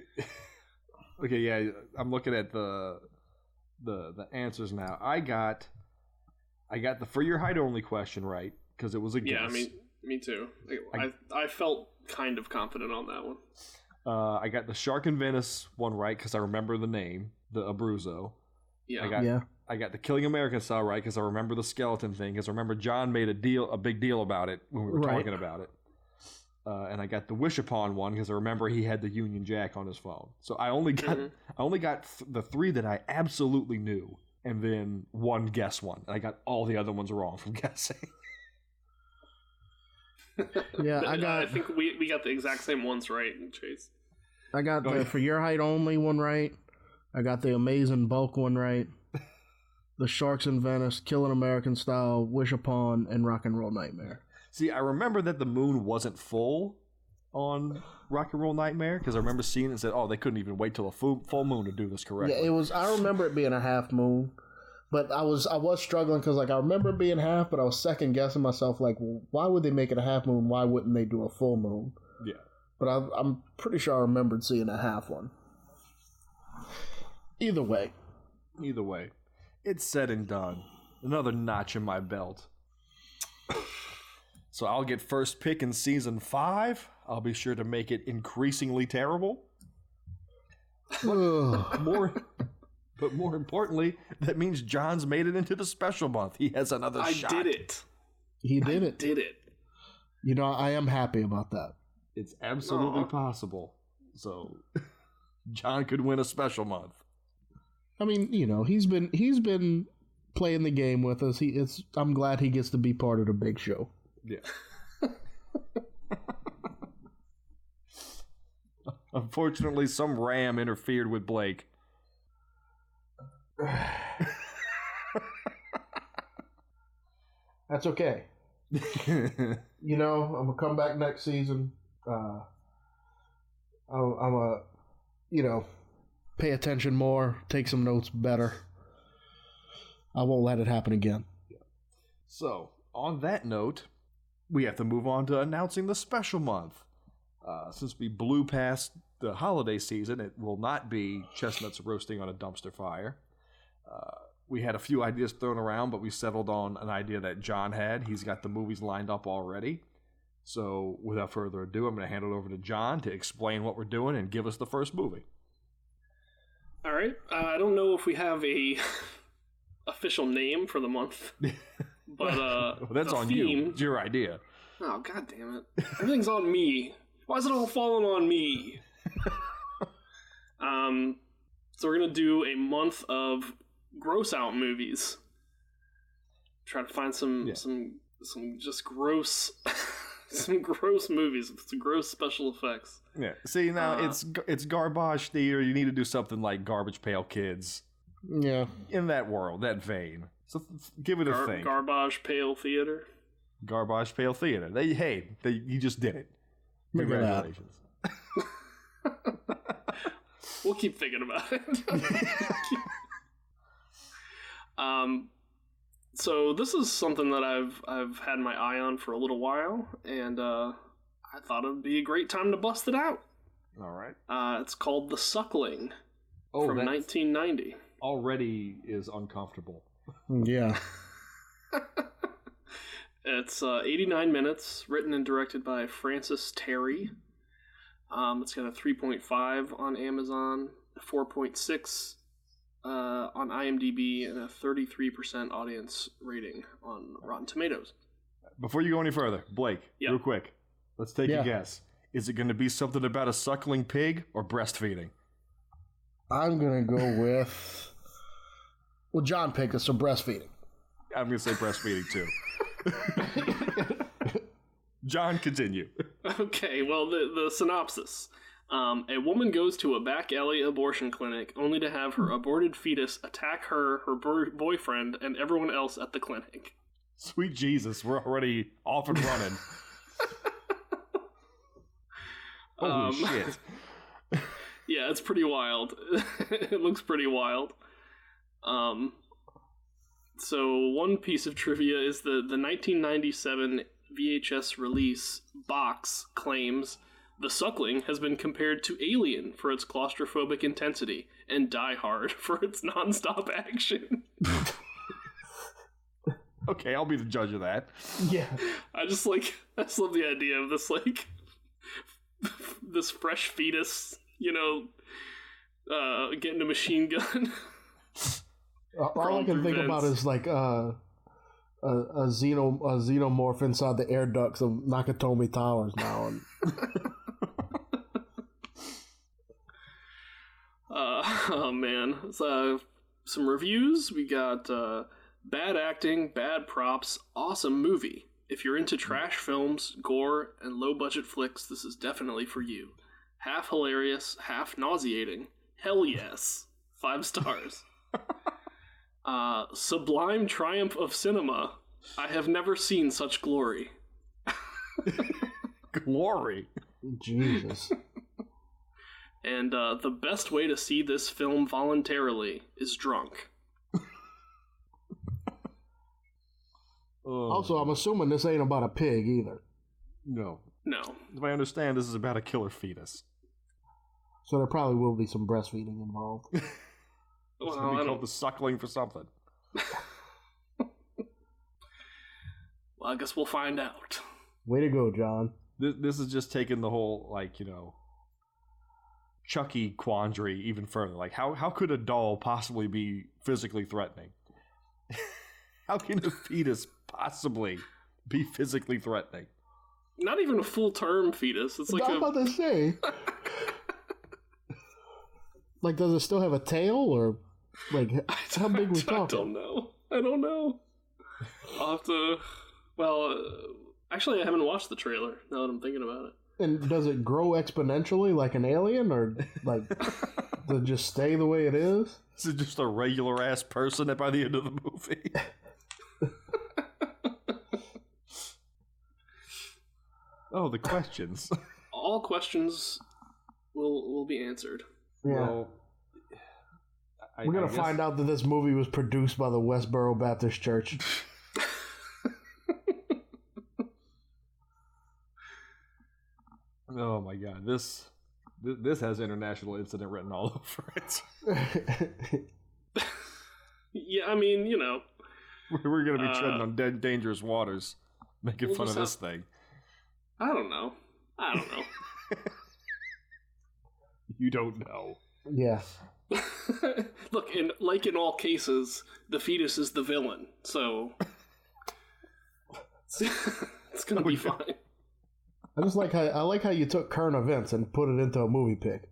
okay, yeah, I'm looking at the answers now. I got the for your height only question right because it was a guess.
Yeah, I mean, me too. I felt kind of confident on that one.
I got the Shark in Venice one right because I remember the name, the Abruzzo.
Yeah.
I got the Killing American Style right because I remember the skeleton thing because I remember John made a big deal about it when we were talking about it. And I got the Wish Upon one because I remember he had the Union Jack on his phone. So I only got the 3 that I absolutely knew, and then one guess one. And I got all the other ones wrong from guessing.
Yeah,
I think we got the exact same ones right, Chase.
I got the For Your Height Only one right. I got the Amazing Bulk one right. The Sharks in Venice, Killing American Style, Wish Upon, and Rock and Roll Nightmare.
See, I remember that the moon wasn't full on Rock and Roll Nightmare because I remember seeing it and said, "Oh, they couldn't even wait till a full moon to do this correctly."
Yeah, it was. I remember it being a half moon, But I was struggling because like I remember it being half, but I was second guessing myself like, well, why would they make it a half moon? Why wouldn't they do a full moon?
Yeah.
But I'm pretty sure I remembered seeing a half one. Either way, it's said and done. Another notch in my belt. So I'll get first pick in season 5. I'll be sure to make it increasingly terrible. But more importantly, that means John's made it into the special month. He has another shot.
I did it.
He did it.
Did it.
You know, I am happy about that.
It's absolutely possible. So John could win a special month.
I mean, you know, he's been playing the game with us. I'm glad he gets to be part of the big show.
Yeah. Unfortunately, some ram interfered with Blake.
That's okay. You know, I'm gonna come back next season. I'm a, you know, pay attention more, take some notes better. I won't let it happen again.
So, on that note, we have to move on to announcing the special month. Since we blew past the holiday season, it will not be chestnuts roasting on a dumpster fire. We had a few ideas thrown around, but we settled on an idea that John had. He's got the movies lined up already. So, without further ado, I'm going to hand it over to John to explain what we're doing and give us the first movie.
All right. I don't know if we have a official name for the month, but
well, that's on
theme...
you. It's your idea.
Oh, god damn it! Everything's on me. Why is it all falling on me? So we're gonna do a month of gross out movies. Try to find some just gross. Some gross movies with some gross special effects.
Yeah. See, now it's garbage theater. You need to do something like Garbage Pail Kids.
Yeah.
In that world, that vein. So give it a think.
Garbage Pail Theater.
Garbage Pail Theater. You just did it. Congratulations.
We'll keep thinking about it. So this is something that I've had my eye on for a little while, and I thought it would be a great time to bust it out.
All right.
It's called The Suckling from 1990.
Already is uncomfortable.
Yeah.
It's 89 minutes, written and directed by Francis Terry. It's got a 3.5 on Amazon, a 4.6 on IMDb, and a 33% audience rating on Rotten Tomatoes.
Before you go any further, Blake, real quick, let's take a guess. Is it going to be something about a suckling pig or breastfeeding?
I'm going to go with... Well, John picked us, so breastfeeding.
I'm going to say breastfeeding, too. John, continue.
Okay, well, the synopsis. A woman goes to a back alley abortion clinic only to have her aborted fetus attack her boyfriend, and everyone else at the clinic.
Sweet Jesus, we're already off and running. Holy shit.
Yeah, it's pretty wild. It looks pretty wild. So one piece of trivia is the 1997 VHS release box claims The Suckling has been compared to Alien for its claustrophobic intensity and Die Hard for its non-stop action.
Okay, I'll be the judge of that.
Yeah.
I just love the idea of this, this fresh fetus, getting a machine gun.
All I can think about is a xenomorph inside the air ducts of Nakatomi Towers now.
Oh man. So, some reviews. We got bad acting, bad props, awesome movie. If you're into trash films, gore, and low-budget flicks, this is definitely for you. Half hilarious, half nauseating. Hell yes. 5 stars. Sublime triumph of cinema. I have never seen such glory.
Glory?
Jesus.
And the best way to see this film voluntarily is drunk.
Also, I'm assuming this ain't about a pig either.
No.
No.
If I understand, this is about a killer fetus.
So there probably will be some breastfeeding involved.
It's going to be called the suckling for something.
Well, I guess we'll find out.
Way to go, John.
This is just taking the whole, like, you know, Chucky quandary even further. Like, how could a doll possibly be physically threatening? How can a fetus possibly be physically threatening?
Not even a full-term fetus. It's like
I'm about to say. Like, does it still have a tail, or like how big we talking?
I don't know. I'll have to. Well, actually, I haven't watched the trailer. Now that I'm thinking about it.
And does it grow exponentially like an alien, or like does it just stay the way it is?
Is it just a regular ass person by the end of the movie? Oh, the questions.
All questions will be answered.
Yeah.
Well,
we're going to find out that this movie was produced by the Westboro Baptist Church.
Oh my god, this has international incident written all over it.
Yeah, I mean, you know.
We're going to be treading on dead, dangerous waters, making fun of this thing.
I don't know.
You don't know.
Yeah.
Look, in all cases, the fetus is the villain, so it's gonna be fine.
I like how you took current events and put it into a movie pick.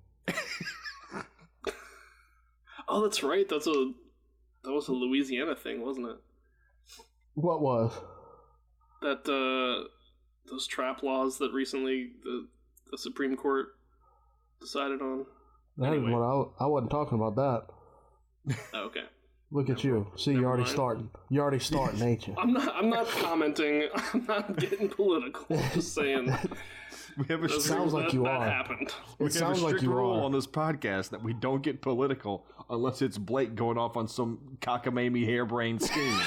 Oh, that's right. That was a Louisiana thing, wasn't it?
What was?
That those trap laws that recently the Supreme Court decided on.
Anyway. I wasn't talking about that.
Oh, okay.
Look at you. See, you're already starting. You're already starting, ain't you?
I'm not commenting. I'm not getting political. I'm just saying.
We have a
sounds like you are.
That happened.
We have a strict rule on this podcast that we don't get political unless it's Blake going off on some cockamamie harebrained scheme.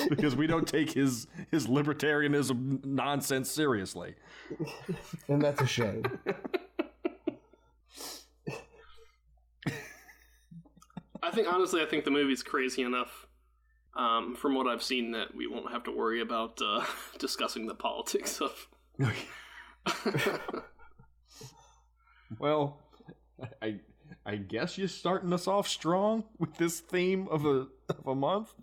Because we don't take his libertarianism nonsense seriously.
And that's a shame.
I think the movie's crazy enough, from what I've seen, that we won't have to worry about discussing the politics of.
Well, I guess you're starting us off strong with this theme of a month.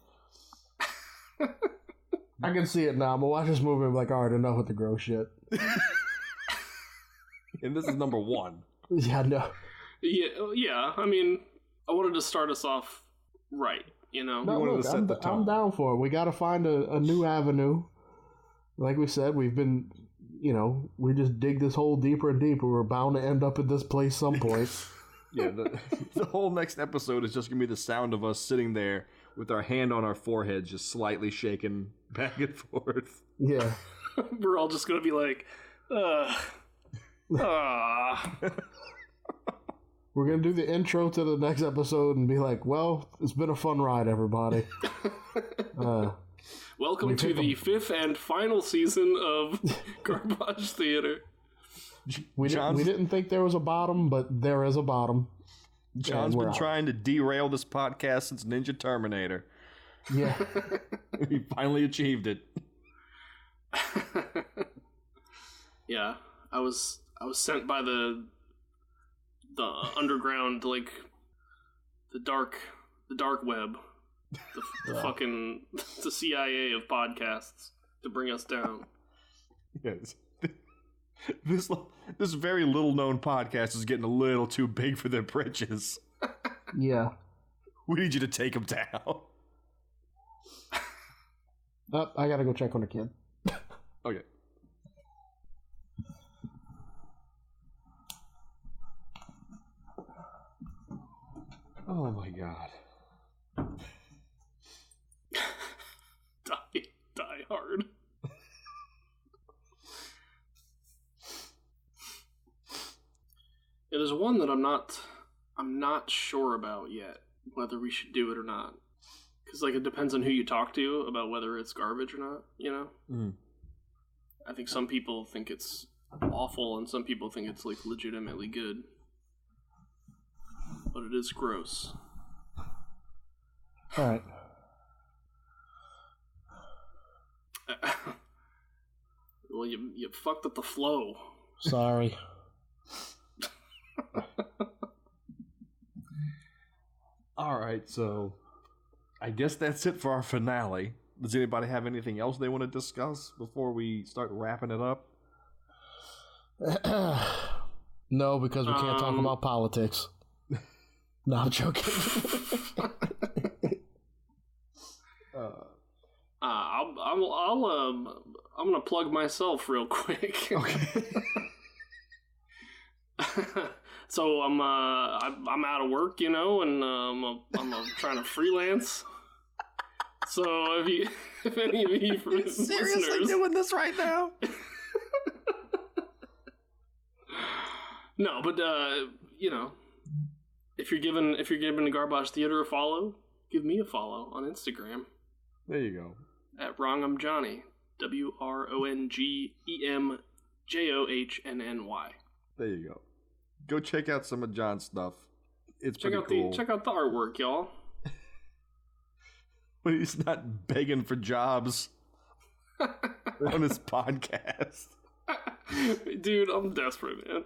I can see it now. I'm gonna watch this movie and be like, all right, enough with the gross shit.
And this is number 1.
Yeah, no.
Yeah. I mean, I wanted to start us off right, you know?
No, look, I'm down for it. We got to find a new avenue. Like we said, we've been, we just dig this hole deeper and deeper. We're bound to end up at this place some point.
Yeah, the whole next episode is just going to be the sound of us sitting there with our hand on our forehead, just slightly shaking back and forth.
Yeah.
We're all just going to be like,
We're going to do the intro to the next episode and be like, well, it's been a fun ride, everybody.
Welcome to the 5th and final season of Garbage Theater.
We didn't think there was a bottom, but there is a bottom.
John's been trying to derail this podcast since Ninja Terminator.
Yeah.
He finally achieved it.
Yeah, I was sent by the underground, like the dark web, the fucking the CIA of podcasts to bring us down.
Yes. This very little known podcast is getting a little too big for their britches.
Yeah.
We need you to take them down.
I gotta go check on the kid.
Okay. Oh my god.
Die hard. It is one that I'm not sure about yet, whether we should do it or not. because like it depends on who you talk to about whether it's garbage or not. You know, I think some people think it's awful, and some people think it's like legitimately good, but it is gross.
All right.
Well, you fucked up the flow.
Sorry.
All right, so I guess that's it for our finale. Does anybody have anything else they want to discuss before we start wrapping it up?
No, because we can't talk about politics. No, I'm joking.
I'm gonna plug myself real quick.
Okay.
So I'm out of work, you know, and I'm trying to freelance. So if any of you
Seriously
listeners
doing this right now?
No, but you know, if you're giving the Garbage Theater a follow, give me a follow on Instagram.
There you go.
At Wrong'em Johnny, WRONGEMJOHNNY.
There you go. Go check out some of John's stuff. It's pretty cool.
Check out the artwork, y'all.
When he's not begging for jobs on his podcast.
Dude, I'm desperate, man.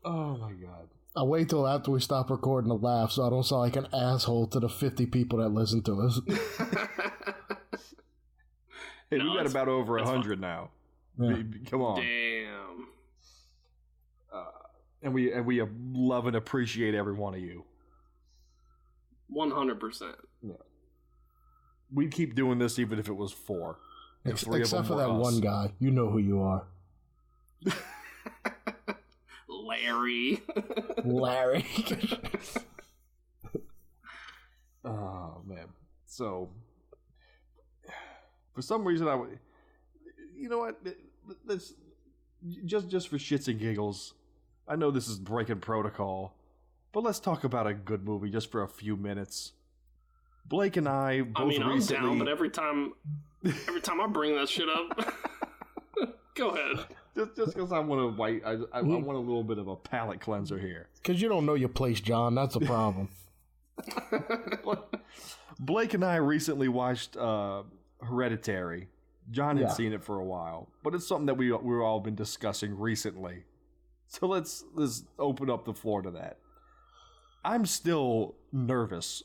Oh my god.
I'll wait till after we stop recording to laugh so I don't sound like an asshole to the 50 people that listen to us.
Hey, we got about over 100 now.
Yeah.
Come on.
Damn.
And we love and appreciate every one of you.
100%.
Yeah. We'd keep doing this even if it was 4.
Except for that one guy. You know who you are.
Larry.
Larry.
Oh, man. So, for some reason, you know what? Let's just for shits and giggles. I know this is breaking protocol, but let's talk about a good movie just for a few minutes. Blake and I both recently...
I'm down, but every time I bring that shit up, go ahead.
Just because I want to I want a little bit of a palate cleanser here.
Because you don't know your place, John. That's a problem.
Blake and I recently watched Hereditary. John had seen it for a while, but it's something that we've all been discussing recently. So let's open up the floor to that. I'm still nervous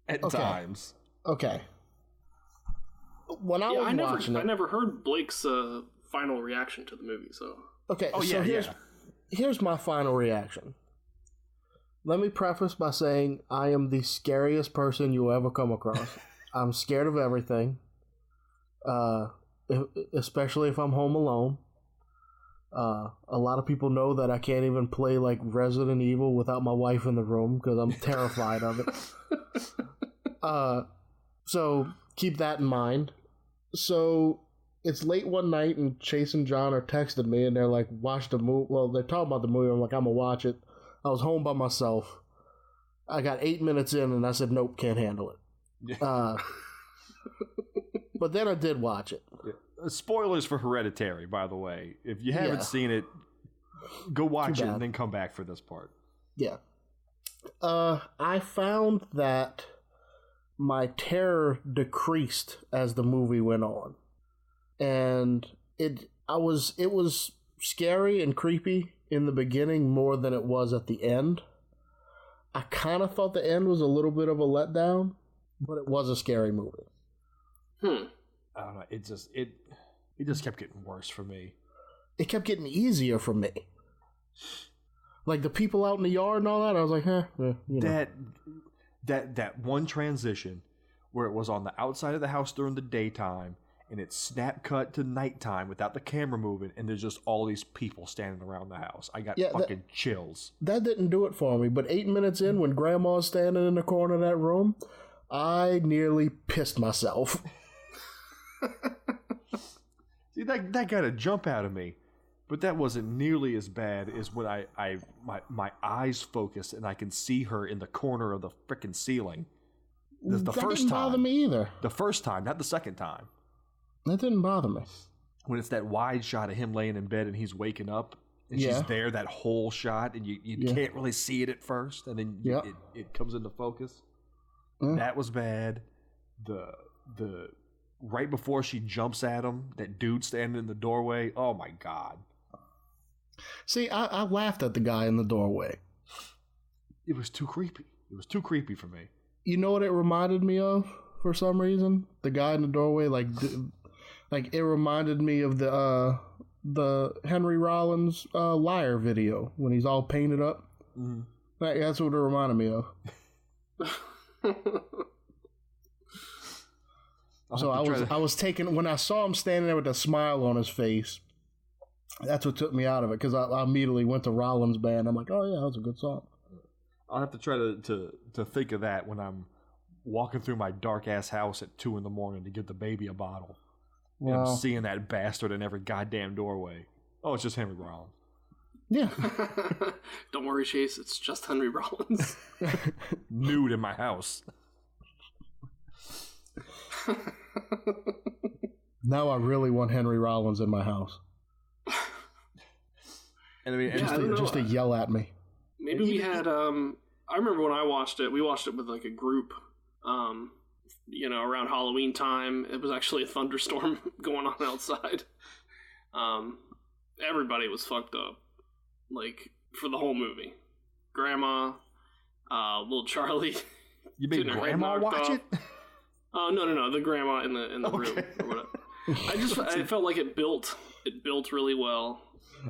at times.
Okay. When I was watching it,
I never heard Blake's final reaction to the movie. So
okay, here's my final reaction. Let me preface by saying I am the scariest person you'll ever come across. I'm scared of everything, especially if I'm home alone. A lot of people know that I can't even play like Resident Evil without my wife in the room because I'm terrified of it. So keep that in mind. So it's late one night and Chase and John are texting me and they're like, watch the movie. Well, they're talking about the movie. I'm like, I'm going to watch it. I was home by myself. I got 8 minutes in and I said, nope, can't handle it. But then I did watch it.
Yeah. Spoilers for Hereditary, by the way. If you haven't seen it, go watch it and then come back for this part.
Yeah. I found that my terror decreased as the movie went on. And it was scary and creepy in the beginning more than it was at the end. I kind of thought the end was a little bit of a letdown, but it was a scary movie.
I don't know. It just kept getting worse for me.
It kept getting easier for me. Like the people out in the yard and all that, I was like, you know.
That one transition where it was on the outside of the house during the daytime and it snap cut to nighttime without the camera moving and there's just all these people standing around the house. I got fucking chills.
That didn't do it for me, but 8 minutes in when Grandma's standing in the corner of that room, I nearly pissed myself.
See, that got a jump out of me. But that wasn't nearly as bad as when my eyes focus and I can see her in the corner of the frickin' ceiling. The first
didn't
time.
bother me either.
The first time, not the second time.
That didn't bother me.
When it's that wide shot of him laying in bed and he's waking up and she's there, that whole shot, and you can't really see it at first, and then it comes into focus. That was bad. The right before she jumps at him, that dude standing in the doorway. Oh my God.
See, I laughed at the guy in the doorway.
It was too creepy. It was too creepy for me.
You know what it reminded me of for some reason? The guy in the doorway, like it reminded me of the Henry Rollins Liar video when he's all painted up. Mm-hmm. That's what it reminded me of. So I was taken when I saw him standing there with a smile on his face. That's what took me out of it, because I immediately went to Rollins Band. I'm like, oh yeah, that was a good song.
I'll have to try to think of that when I'm walking through my dark ass house at 2 a.m. to give the baby a bottle. And I'm seeing that bastard in every goddamn doorway. Oh, it's just Henry Rollins.
Yeah.
Don't worry, Chase. It's just Henry Rollins.
Nude in my house.
Now I really want Henry Rollins in my house.
And I mean,
just to yell at me.
Maybe we had. I remember when I watched it. We watched it with like a group. Around Halloween time, it was actually a thunderstorm going on outside. Everybody was fucked up, like for the whole movie. Grandma, little Charlie.
You made Grandma watch it?
No, the grandma in the room or whatever. I felt like it built really well.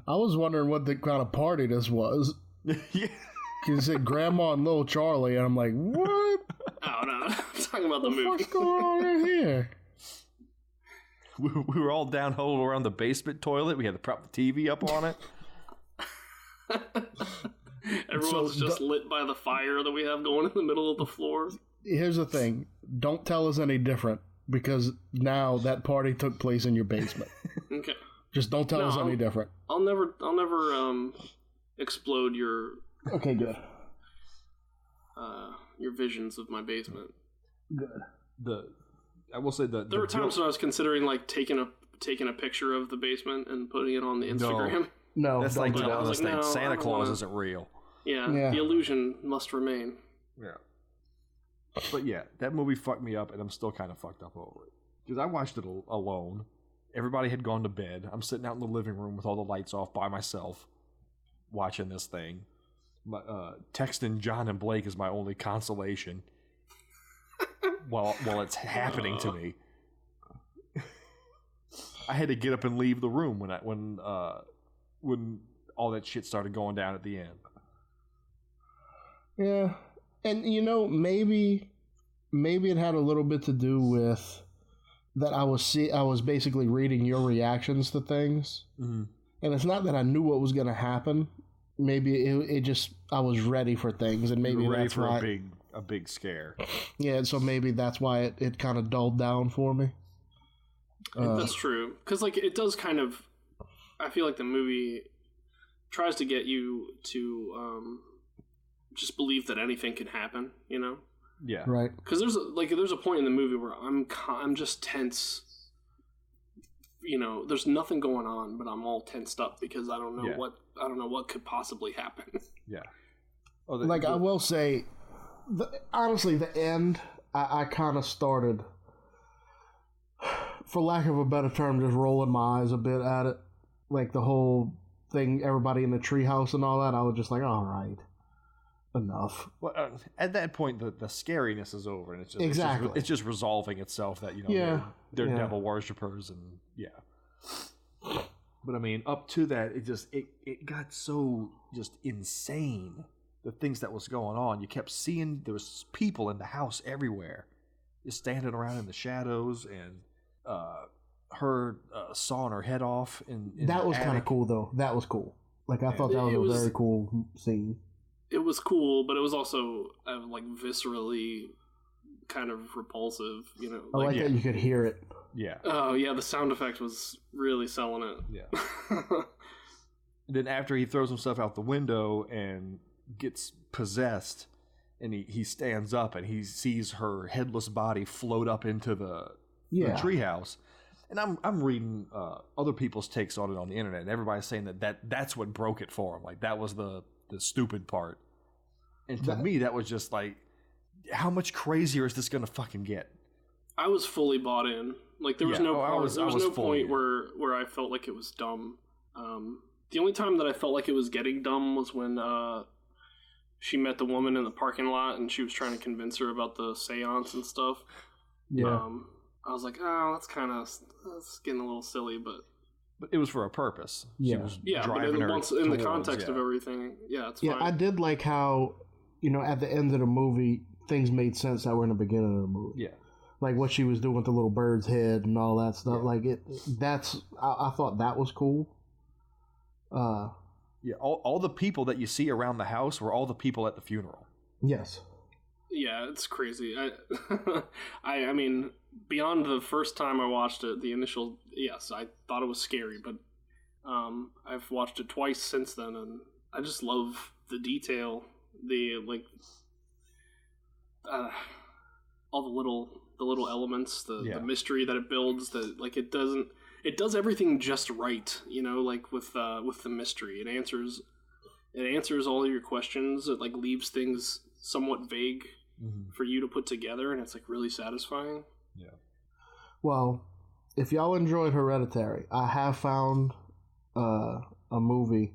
I was wondering what the kind of party this was.
Yeah.
You said Grandma and little Charlie, and I'm like, what?
Oh, no. I'm talking about the movie.
What's going on in here?
We were all down huddled around the basement toilet. We had to prop the TV up on it.
Everyone's just lit by the fire that we have going in the middle of the floor.
Here's the thing. Don't tell us any different, because now that party took place in your basement.
Okay.
Just don't tell us any different.
I'll never explode your...
Okay, good.
Your visions of my basement.
Good.
I will say that
there were times when I was considering like taking a picture of the basement and putting it on the Instagram.
No,
that's like
telling us
that Santa Claus isn't real.
Yeah, the illusion must remain.
Yeah. But yeah, that movie fucked me up, and I'm still kind of fucked up over it. Because I watched it alone. Everybody had gone to bed. I'm sitting out in the living room with all the lights off by myself, watching this thing. Texting John and Blake is my only consolation while it's happening to me. I had to get up and leave the room when all that shit started going down at the end.
Yeah, and maybe it had a little bit to do with that. I was basically reading your reactions to things, and it's not that I knew what was going to happen. Maybe it just I was ready for things, and maybe that's why
a big scare.
Yeah, so maybe that's why it kind of dulled down for me.
That's true, because like it does kind of. I feel like the movie tries to get you to just believe that anything can happen.
Yeah,
right.
Because there's a point in the movie where I'm just tense. There's nothing going on, but I'm all tensed up because I don't know what could possibly happen.
Yeah.
I will say, honestly, the end, I kind of started, for lack of a better term, just rolling my eyes a bit at it. Like the whole thing, everybody in the treehouse and all that, I was just like, all right, enough.
Well, at that point, the scariness is over, and it's just resolving itself that they're devil worshippers, and But I mean, up to that, it got so just insane. The things that was going on, you kept seeing there was people in the house everywhere, just standing around in the shadows, and her sawing her head off.
That was kind of cool, though. That was cool. Like I thought that was a very cool scene.
It was cool, but it was also like viscerally kind of repulsive.
I like that you could hear it.
Yeah.
Oh yeah, the sound effect was really selling it.
Yeah. And then after he throws himself out the window and gets possessed, and he stands up and he sees her headless body float up into the treehouse. And I'm reading other people's takes on it on the internet, and everybody's saying that's what broke it for him. Like, that was the stupid part. And to me, that was just like, how much crazier is this going to fucking get?
I was fully bought in. Like, there was no point where I felt like it was dumb. The only time that I felt like it was getting dumb was when she met the woman in the parking lot and she was trying to convince her about the seance and stuff.
Yeah.
I was like, oh, that's getting a little silly, but
it was for a purpose.
Yeah.
She was
but in the context of everything, it's fine.
I did like how, at the end of the movie, things made sense that were in the beginning of the movie.
Yeah.
Like what she was doing with the little bird's head and all that stuff. Yeah. Like I thought that was cool.
All the people that you see around the house were all the people at the funeral.
Yes.
Yeah, it's crazy. I mean, beyond the first time I watched it, the initial, yes, I thought it was scary, but I've watched it twice since then, and I just love the detail, all the little elements, the mystery that it builds. It does everything just right, like with the mystery. It answers all your questions. It like leaves things somewhat vague for you to put together, and it's like really satisfying.
Yeah.
Well, if y'all enjoyed Hereditary, I have found a movie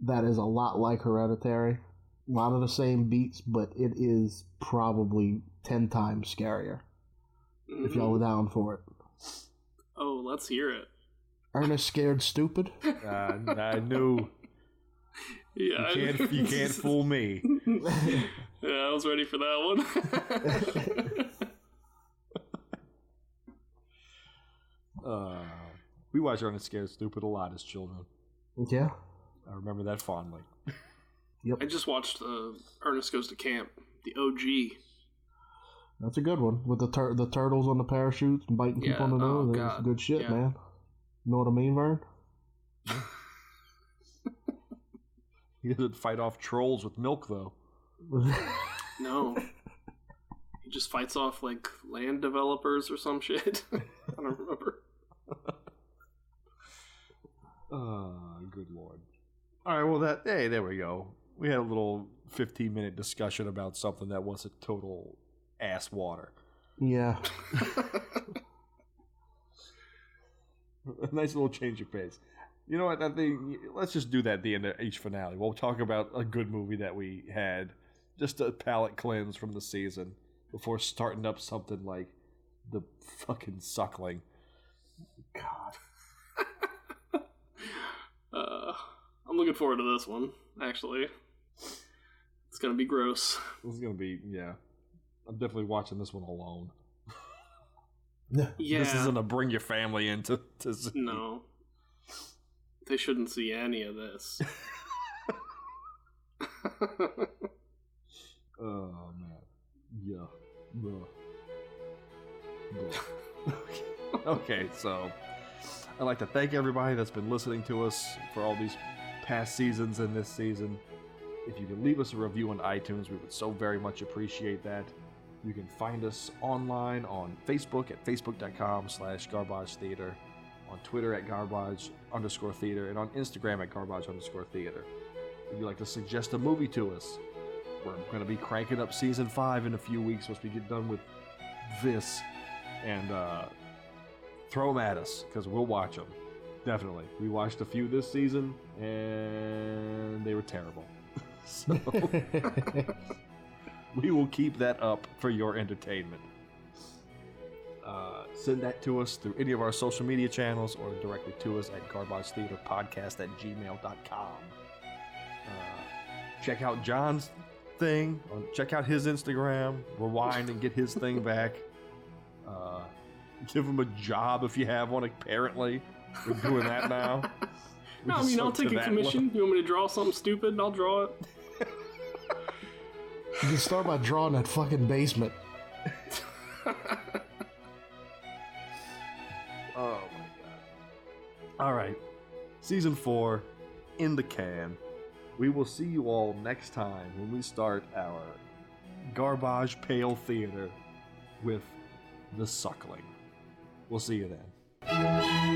that is a lot like Hereditary. A lot of the same beats, but it is probably 10 times scarier. Mm-hmm. If y'all are down for it.
Oh, let's hear it.
Ernest Scared Stupid?
I knew.
Yeah,
you can't fool me.
Yeah, I was ready for that
one. We watched Ernest Scared Stupid a lot as children.
Yeah.
I remember that fondly.
Yep.
I just watched Ernest Goes to Camp, the OG.
That's a good one. With the turtles on the parachutes and biting people on the nose. That's good shit, man. You know what I mean, Vern?
He doesn't fight off trolls with milk, though.
No. He just fights off, like, land developers or some shit. I don't remember.
Oh, good lord. All right, well, there we go. We had a little 15-minute discussion about something that was a total ass water.
Yeah.
A nice little change of pace. You know what? I think let's just do that at the end of each finale. We'll talk about a good movie that we had, just a palate cleanse from the season before starting up something like The fucking Suckling.
God. I'm looking forward to this one, actually. It's gonna be gross.
It's gonna be, yeah. I'm definitely watching this one alone.
Yeah.
This isn't a bring your family into see.
No. They shouldn't see any of this.
Oh, man. Yeah. Okay, so I'd like to thank everybody that's been listening to us for all these past seasons and this season. If you could leave us a review on iTunes, we would so very much appreciate that. You can find us online on Facebook at facebook.com/Garbage Theater, on Twitter at Garbage_Theater, and on Instagram at Garbage_Theater. If you'd like to suggest a movie to us, we're going to be cranking up Season 5 in a few weeks once we get done with this. And throw them at us, because we'll watch them. Definitely. We watched a few this season, and they were terrible. So we will keep that up for your entertainment. Send that to us through any of our social media channels or directly to us at garbagetheaterpodcast@gmail.com. Check out John's thing. Check out his Instagram. Rewind and get his thing back. Give him a job if you have one, apparently. We're doing that now.
No, I mean, I'll take a commission. You want me to draw something stupid? I'll draw it.
You can start by drawing that fucking basement.
Oh my god. Alright. Season 4. in the can. We will see you all next time when we start our Garbage Pail Theater with The Suckling. We'll see you then.